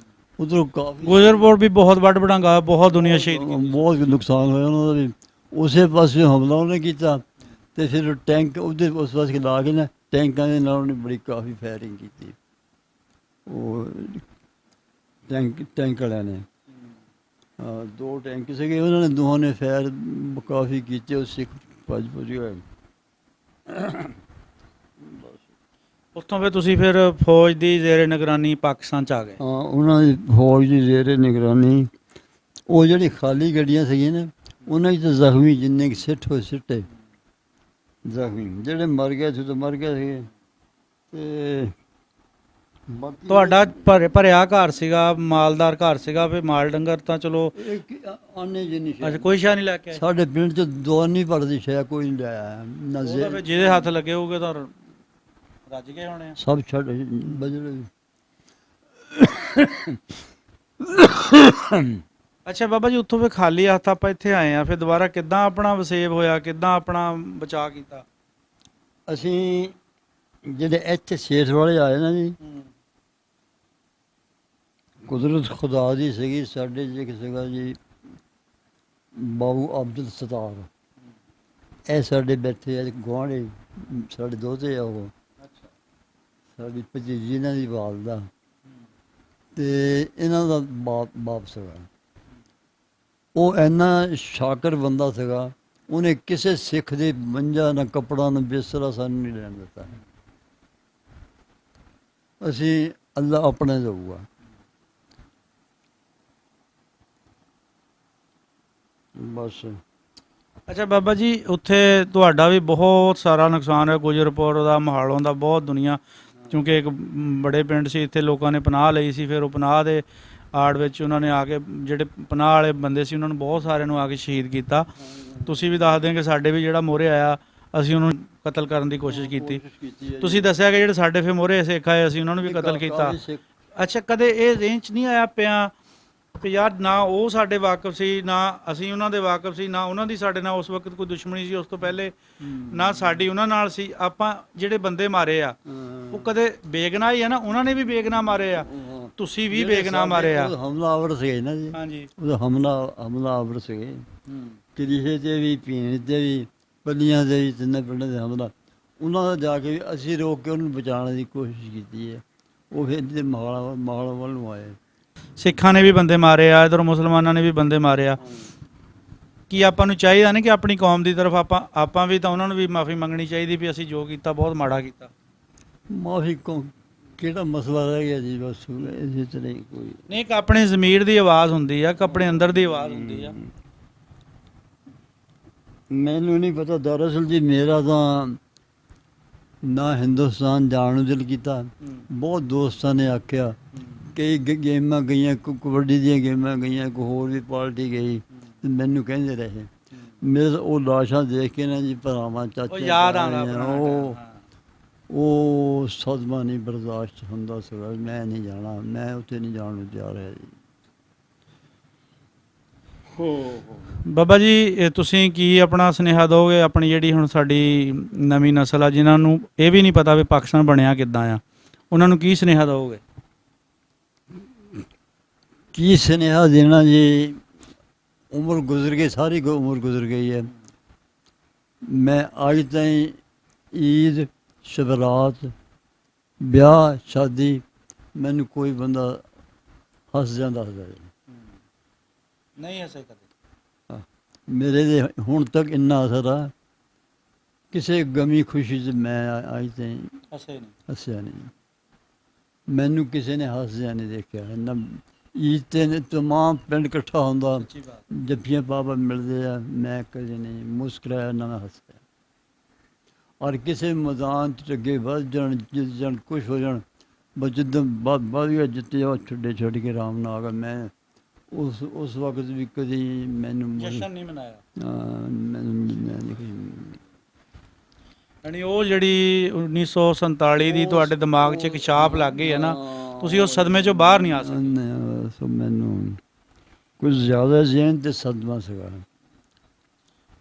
ਉਧਰੋਂ ਕਾਫੀ ਗੁਜਰਪੁਰ ਵੀ ਬਹੁਤ ਵੱਡ ਵਡਾਂਗਾ, ਬਹੁਤ ਦੁਨੀਆ ਸ਼ਹੀਦ ਕੀਤੀ। ਬਹੁਤ ਨੁਕਸਾਨ ਹੋਇਆ ਉਹਨਾਂ ਦਾ ਵੀ। ਉਸੇ ਪਾਸੇ ਹਮਲਾ ਉਹਨੇ ਕੀਤਾ ਤੇ ਫਿਰ ਟੈਂਕ ਉਹਦੇ ਉਸ ਪਾਸੇ ਲਾ ਕੇ ਨਾ ਟੈਂਕਾਂ ਦੇ ਨਾਲ ਉਹਨੇ ਬੜੀ ਕਾਫੀ ਫਾਇਰਿੰਗ ਕੀਤੀ। ਉਹ ਟੈਂਕ ਵਾਲਿਆਂ ਨੇ 2 ਟੈਂਕ ਸੀਗੇ, ਉਹਨਾਂ ਨੇ ਦੋਹਾਂ ਨੇ ਫਾਇਰ ਕਾਫੀ ਕੀਤੇ। ਉਹ ਸਿੱਖ ਭੱਜ ਗਏ। ਉੱਥੋਂ ਫਿਰ ਤੁਸੀਂ ਫਿਰ ਫੌਜ ਦੀ ਜ਼ੇਰੇ ਨਿਗਰਾਨੀ ਪਾਕਿਸਤਾਨ 'ਚ ਆ ਗਏ। ਹਾਂ, ਉਹਨਾਂ ਦੀ ਫੌਜ ਦੀ ਜ਼ੇਰੇ ਨਿਗਰਾਨੀ। ਉਹ ਜਿਹੜੀ ਖਾਲੀ ਗੱਡੀਆਂ ਸੀਗੀਆਂ ਨਾ, ਉਹਨਾਂ 'ਚ ਤਾਂ ਜ਼ਖਮੀ ਜਿੰਨੇ ਕਿ ਸਿੱਟ ਹੋਏ ਸਿੱਟੇ ਜ਼ਖਮੀ, ਜਿਹੜੇ ਮਰ ਗਏ ਸੀ ਤਾਂ ਮਰ ਗਏ ਸੀਗੇ। ਤੇ ਬਾਕੀ ਤੁਹਾਡਾ ਭਰਿਆ ਘਰ ਸੀਗਾ, ਮਾਲਦਾਰ ਘਰ ਸੀਗਾ, ਫਿਰ ਮਾਲ ਡੰਗਰ ਤਾਂ ਚਲੋ ਆਨੇ ਜਿੰਨੀ ਅੱਛਾ ਕੋਈ ਸ਼ਾ ਨਹੀਂ ਲੈ ਕੇ ਆਏ। ਸਾਡੇ ਪਿੰਡ 'ਚ 2 ਨਹੀਂ ਭਰਦੀ ਸ਼ਾਇਦ ਕੋਈ ਨਹੀਂ ਲਿਆਇਆ ਨਾ। ਉਹ ਤਾਂ ਫਿਰ ਜਿਹਦੇ ਹੱਥ ਲੱਗੇ ਹੋਗੇ ਤਾਂ ਰੱਜ ਗਏ ਹੋਣੇ ਆ। ਸਭ ਛੱਡ ਬਜਲੇ। ਅੱਛਾ ਬਾਬਾ ਜੀ, ਉੱਥੋਂ ਫਿਰ ਖਾਲੀ ਹੱਥ ਆਪਾਂ ਇੱਥੇ ਆਏ ਆ, ਫਿਰ ਦੁਬਾਰਾ ਕਿੱਦਾਂ ਆਪਣਾ ਵਸੇਬ ਹੋਇਆ, ਕਿੱਦਾਂ ਆਪਣਾ ਬਚਾਅ ਕੀਤਾ? ਅਸੀਂ ਜਿਹੜੇ ਇੱਥੇ ਸੇਠ ਵਾਲੇ ਆਏ ਨਾ ਜੀ, ਕੁਦਰਤ ਖੁਦਾ ਦੀ ਸੀਗੀ। ਸਾਡੇ ਜੇ ਸੀਗਾ ਜੀ ਬਾਬੂ ਅਬਦੁਲ ਸਤਾਰ, ਇਹ ਸਾਡੇ ਬੈਠੇ ਆ ਗੁਆਂਢੀ, ਸਾਡੇ ਦੋਤੇ ਆ। ਉਹ ਸਾਡੀ ਭਤੀਜੀ ਇਹਨਾਂ ਦੀ ਵਾਲਦਾ, ਤੇ ਇਹਨਾਂ ਦਾ ਬਾਪ ਸੀਗਾ। ਉਹ ਇੰਨਾ ਸ਼ਾਕਰ ਬੰਦਾ ਸੀਗਾ, ਉਹਨੇ ਕਿਸੇ ਸਿੱਖ ਦੇ ਮੰਜਾ ਨਾ ਕੱਪੜਾ ਨਾ ਬਿਸਤਰਾ ਸਾਨੂੰ ਨਹੀਂ ਲੈਣ ਦਿੱਤਾ। ਅਸੀਂ ਅੱਲਾ ਆਪਣੇ ਦਊਗਾ। ਬਸ। ਅੱਛਾ ਬਾਬਾ ਜੀ, ਉੱਥੇ ਤੁਹਾਡਾ ਵੀ ਬਹੁਤ ਸਾਰਾ ਨੁਕਸਾਨ ਹੋਇਆ, ਗੁਜਰਪੁਰ ਦਾ, ਮਹਾਲੋਂ ਦਾ, ਬਹੁਤ ਦੁਨੀਆ, ਕਿਉਂਕਿ ਇੱਕ ਬੜੇ ਪਿੰਡ ਸੀ, ਇੱਥੇ ਲੋਕਾਂ ਨੇ ਪਨਾਹ ਲਈ ਸੀ। ਫਿਰ ਉਹ ਪਨਾਹ ਦੇ ਆੜ ਵਿੱਚ ਉਹਨਾਂ ਨੇ ਆ ਕੇ, ਜਿਹੜੇ ਪਨਾਹ ਵਾਲੇ ਬੰਦੇ ਸੀ, ਉਹਨਾਂ ਨੂੰ ਬਹੁਤ ਸਾਰਿਆਂ ਨੂੰ ਆ ਕੇ ਸ਼ਹੀਦ ਕੀਤਾ। ਤੁਸੀਂ ਵੀ ਦੱਸ ਦਿਓ ਕਿ ਸਾਡੇ ਵੀ ਜਿਹੜਾ ਮੋਹਰੇ ਆਇਆ, ਅਸੀਂ ਉਹਨੂੰ ਕਤਲ ਕਰਨ ਦੀ ਕੋਸ਼ਿਸ਼ ਕੀਤੀ। ਤੁਸੀਂ ਦੱਸਿਆ ਕਿ ਜਿਹੜੇ ਸਾਡੇ ਫਿਰ ਮੋਹਰੇ ਸਿੱਖ ਆਏ, ਅਸੀਂ ਉਹਨਾਂ ਨੂੰ ਵੀ ਕਤਲ ਕੀਤਾ। ਅੱਛਾ, ਕਦੇ ਇਹ ਰੇਂਜ 'ਚ ਨਹੀਂ ਆਇਆ ਪਿਆ ਕਿ ਯਾਰ ਨਾ ਉਹ ਸਾਡੇ ਵਾਕਿਫ ਸੀ, ਨਾ ਅਸੀਂ ਉਹਨਾਂ ਦੇ ਵਾਕਿਫ ਸੀ, ਨਾ ਉਹਨਾਂ ਦੀ ਸਾਡੇ ਨਾਲ ਉਸ ਵਕਤ ਕੋਈ ਦੁਸ਼ਮਣੀ ਸੀ ਉਸ ਤੋਂ ਪਹਿਲੇ, ਨਾ ਸਾਡੀ ਉਹਨਾਂ ਨਾਲ ਸੀ। ਆਪਾਂ ਜਿਹੜੇ ਬੰਦੇ ਮਾਰੇ ਆ ਉਹ ਕਦੇ ਬੇਗਨਾਹ ਹੀ ਆ ਨਾ, ਉਹਨਾਂ ਨੇ ਵੀ ਬੇਗਨਾਹ ਮਾਰੇ ਆ, ਤੁਸੀਂ ਵੀ ਬੇਗਨਾਹ ਮਾਰੇ ਆ। ਹਮਲਾਵਰ ਸੀਗੇ ਨਾ ਜੀ। ਹਾਂਜੀ, ਉਹਦਾ ਹਮਲਾਵਰ ਸੀਗੇ, ਕਰੀਸ਼ੇ ਤੇ ਵੀ, ਪੀਣ ਤੇ ਵੀ, ਪੱਲੀਆਂ ਦੇ ਵੀ, ਤਿੰਨੇ ਪਿੰਡਾਂ ਦੇ ਹਮਲਾ। ਉਹਨਾਂ ਦਾ ਜਾ ਕੇ ਅਸੀਂ ਰੋਕ ਕੇ ਉਹਨੂੰ ਬਚਾਉਣ ਦੀ ਕੋਸ਼ਿਸ਼ ਕੀਤੀ ਹੈ। ਉਹ ਫਿਰ ਮਾਲ ਵੱਲ ਨੂੰ ਆਏ। ਸਿੱਖਾਂ ਨੇ ਵੀ ਬੰਦੇ ਮਾਰੇ ਆ, ਇੱਧਰ ਮੁਸਲਮਾਨਾਂ ਨੇ ਵੀ ਬੰਦੇ ਮਾਰੇ ਆ। ਕੀ ਆਪਾਂ ਨੂੰ ਚਾਹੀਦਾ ਨਹੀਂ ਕਿ ਆਪਣੀ ਕੌਮ ਦੀ ਤਰਫ ਆਪਾਂ ਵੀ ਤਾਂ ਉਹਨਾਂ ਨੂੰ ਵੀ ਮਾਫੀ ਮੰਗਣੀ ਚਾਹੀਦੀ ਵੀ ਅਸੀਂ ਜੋ ਕੀਤਾ ਬਹੁਤ ਮਾੜਾ ਕੀਤਾ? ਮਾਫੀ ਕਿਹੜਾ ਮਸਲਾ ਰਹਿ ਗਿਆ ਜੀ? ਬਸ ਇਸੇ ਤਰ੍ਹਾਂ ਹੀ ਕੋਈ ਨਹੀਂ, ਇੱਕ ਆਪਣੇ ਜ਼ਮੀਰ ਦੀ ਆਵਾਜ਼ ਹੁੰਦੀ ਆ, ਇੱਕ ਆਪਣੇ ਅੰਦਰ ਦੀ ਆਵਾਜ਼ ਹੁੰਦੀ ਆ। ਮੈਨੂੰ ਨਹੀਂ ਪਤਾ। ਦਰਅਸਲ ਜੀ ਮੇਰਾ ਤਾਂ ਨਾ ਹਿੰਦੁਸਤਾਨ ਜਾਣ ਨੂੰ ਦਿਲ ਕੀਤਾ। ਬਹੁਤ ਦੋਸਤਾਂ ਨੇ ਆਖਿਆ, ਕਈ ਗੇਮਾਂ ਗਈਆਂ, ਕਬੱਡੀ ਦੀਆਂ ਗੇਮਾਂ ਗਈਆਂ, ਕੋਈ ਹੋਰ ਵੀ ਪਾਰਟੀ ਗਈ, ਤੇ ਮੈਨੂੰ ਕਹਿੰਦੇ ਰਹੇ। ਮੇਰੇ ਉਹ ਲਾਸ਼ਾਂ ਦੇਖ ਕੇ ਨਾ ਜੀ, ਭਰਾਵਾਂ, ਚਾਚੇ, ਯਾਦ ਆਉਂਦਾ, ਉਹ ਸਦਮਾ ਨਹੀਂ ਬਰਦਾਸ਼ਤ ਹੁੰਦਾ ਸੀਗਾ। ਮੈਂ ਨਹੀਂ ਜਾਣਾ, ਮੈਂ ਉੱਥੇ ਨਹੀਂ ਜਾਣ ਨੂੰ ਤਿਆਰ ਹੈ ਜੀ। ਬਾਬਾ ਜੀ, ਤੁਸੀਂ ਕੀ ਆਪਣਾ ਸੁਨੇਹਾ ਦਿਓਗੇ ਆਪਣੀ ਜਿਹੜੀ ਹੁਣ ਸਾਡੀ ਨਵੀਂ ਨਸਲ ਆ, ਜਿਨ੍ਹਾਂ ਨੂੰ ਇਹ ਵੀ ਨਹੀਂ ਪਤਾ ਵੀ ਪਾਕਿਸਤਾਨ ਬਣਿਆ ਕਿੱਦਾਂ ਆ, ਉਹਨਾਂ ਨੂੰ ਕੀ ਸੁਨੇਹਾ ਦਿਓਗੇ? ਕੀ ਸੁਨੇਹਾ ਦੇਣਾ ਜੀ? ਉਮਰ ਗੁਜ਼ਰ ਗਈ, ਸਾਰੀ ਉਮਰ ਗੁਜ਼ਰ ਗਈ ਹੈ। ਮੈਂ ਅੱਜ ਤਾਈਂ ਈਦ, ਸ਼ਬਰਾਤ, ਵਿਆਹ, ਸ਼ਾਦੀ, ਮੈਨੂੰ ਕੋਈ ਬੰਦਾ ਹੱਸ ਜਾਂਦਾ ਨਹੀਂ ਹੱਸੇ ਕਦੇ? ਮੇਰੇ ਦੇ ਹੁਣ ਤੱਕ ਇੰਨਾ ਅਸਰ ਆ ਕਿਸੇ ਗਮੀ ਖੁਸ਼ੀ 'ਚ ਮੈਂ ਅੱਜ ਤਾਈਂ ਅਸੇ ਨਹੀਂ ਹੱਸਿਆ ਨਹੀਂ। ਮੈਨੂੰ ਕਿਸੇ ਨੇ ਹੱਸਦਿਆਂ ਨਹੀਂ ਦੇਖਿਆ ਨਾ। ਈਦ 'ਤੇ ਤਮਾਮ ਪਿੰਡ ਇਕੱਠਾ ਹੁੰਦਾ, ਸੱਚੀ ਬਾਤ। ਜੱਫੀਆਂ ਪਾਪਾ ਮਿਲਦੇ ਆ, ਮੈਂ ਕਦੇ ਨਹੀਂ ਮੁਸਕਰਾਇਆ ਨਾ ਮੈਂ ਹੱਸਿਆ। ਔਰ ਕਿਸੇ ਮੈਦਾਨ 'ਚ ਅੱਗੇ ਵੱਧ ਜਾਣ, ਜਿੱਤ ਜਾਣ, ਕੁਛ ਹੋ ਜਾਣ, ਬਸ ਜਿੱਦਾਂ ਵੱਧ ਗਿਆ ਜਿੱਤੇ ਉਹ ਛੱਡ ਕੇ ਆਰਾਮ ਨਾਲ ਆ ਗਿਆ। ਮੈਂ ਉਸ ਵਕਤ ਵੀ ਕਦੀ ਮੈਨੂੰ ਜਸ਼ਨ ਨਹੀਂ ਮਨਾਇਆ। ਮੈਨੂੰ ਮੈਂ ਨਹੀਂ ਕੁਛ ਯਾਨੀ ਉਹ ਜਿਹੜੀ 1947 ਦੀ ਤੁਹਾਡੇ ਦਿਮਾਗ 'ਚ ਇੱਕ ਛਾਪ ਲੱਗ ਗਈ ਹੈ ਨਾ, ਤੁਸੀਂ ਉਸ ਸਦਮੇ 'ਚੋਂ ਬਾਹਰ ਨਹੀਂ ਆ ਸਕਦੇ। ਸੋ ਮੈਨੂੰ ਕੁਝ ਜ਼ਿਆਦਾ ਜ਼ਿਹਨ ਤੇ ਸਦਮਾ ਸੀਗਾ।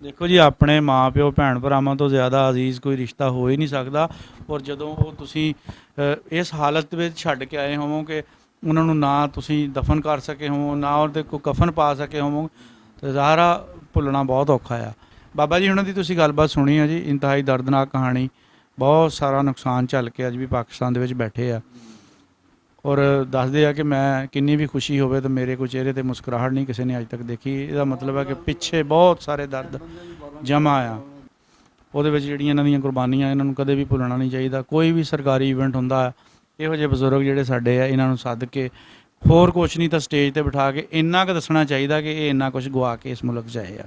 ਦੇਖੋ ਜੀ, ਆਪਣੇ ਮਾਂ ਪਿਓ ਭੈਣ ਭਰਾਵਾਂ ਤੋਂ ਜ਼ਿਆਦਾ ਅਜ਼ੀਜ਼ ਕੋਈ ਰਿਸ਼ਤਾ ਹੋ ਹੀ ਨਹੀਂ ਸਕਦਾ। ਔਰ ਜਦੋਂ ਉਹ ਤੁਸੀਂ ਇਸ ਹਾਲਤ ਵਿੱਚ ਛੱਡ ਕੇ ਆਏ ਹੋਵੋ ਕਿ ਉਹਨਾਂ ਨੂੰ ਨਾ ਤੁਸੀਂ ਦਫਨ ਕਰ ਸਕੇ ਹੋਵੋ, ਨਾ ਉਹਦੇ ਕੋਈ ਕਫਨ ਪਾ ਸਕੇ ਹੋਵੋ, ਤਾਂ ਜ਼ਾਹਰਾ ਭੁੱਲਣਾ ਬਹੁਤ ਔਖਾ ਆ। ਬਾਬਾ ਜੀ ਉਹਨਾਂ ਦੀ ਤੁਸੀਂ ਗੱਲਬਾਤ ਸੁਣੀ ਆ ਜੀ, ਇੰਤਹਾਈ ਦਰਦਨਾਕ ਕਹਾਣੀ, ਬਹੁਤ ਸਾਰਾ ਨੁਕਸਾਨ ਝੱਲ ਕੇ ਅੱਜ ਵੀ ਪਾਕਿਸਤਾਨ ਦੇ ਵਿੱਚ ਬੈਠੇ ਆ। ਔਰ ਦੱਸਦੇ ਆ ਕਿ ਮੈਂ ਕਿੰਨੀ ਵੀ ਖੁਸ਼ੀ ਹੋਵੇ ਤਾਂ ਮੇਰੇ ਕੋਈ ਚਿਹਰੇ 'ਤੇ ਮੁਸਕਰਾਹਟ ਨਹੀਂ ਕਿਸੇ ਨੇ ਅੱਜ ਤੱਕ ਦੇਖੀ। ਇਹਦਾ ਮਤਲਬ ਹੈ ਕਿ ਪਿੱਛੇ ਬਹੁਤ ਸਾਰੇ ਦਰਦ ਜਮ੍ਹਾਂ ਆ। ਉਹਦੇ ਵਿੱਚ ਜਿਹੜੀਆਂ ਇਹਨਾਂ ਦੀਆਂ ਕੁਰਬਾਨੀਆਂ, ਇਹਨਾਂ ਨੂੰ ਕਦੇ ਵੀ ਭੁੱਲਣਾ ਨਹੀਂ ਚਾਹੀਦਾ। ਕੋਈ ਵੀ ਸਰਕਾਰੀ ਇਵੈਂਟ ਹੁੰਦਾ, ਇਹੋ ਜਿਹੇ ਬਜ਼ੁਰਗ ਜਿਹੜੇ ਸਾਡੇ ਆ, ਇਹਨਾਂ ਨੂੰ ਸੱਦ ਕੇ ਹੋਰ ਕੁਛ ਨਹੀਂ ਤਾਂ ਸਟੇਜ 'ਤੇ ਬਿਠਾ ਕੇ ਇੰਨਾ ਕੁ ਦੱਸਣਾ ਚਾਹੀਦਾ ਕਿ ਇਹ ਇੰਨਾ ਕੁਛ ਗਵਾ ਕੇ ਇਸ ਮੁਲਕ 'ਚ ਆਏ ਆ।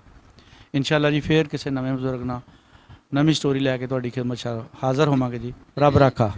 ਇਨਸ਼ਾਅੱਲਾ ਜੀ ਫੇਰ ਕਿਸੇ ਨਵੇਂ ਬਜ਼ੁਰਗ ਨਾਲ ਨਵੀਂ ਸਟੋਰੀ ਲੈ ਕੇ ਤੁਹਾਡੀ ਖਿਦਮਤ 'ਚ ਹਾਜ਼ਰ ਹੋਵਾਂਗੇ ਜੀ। ਰੱਬ ਰਾਖਾ।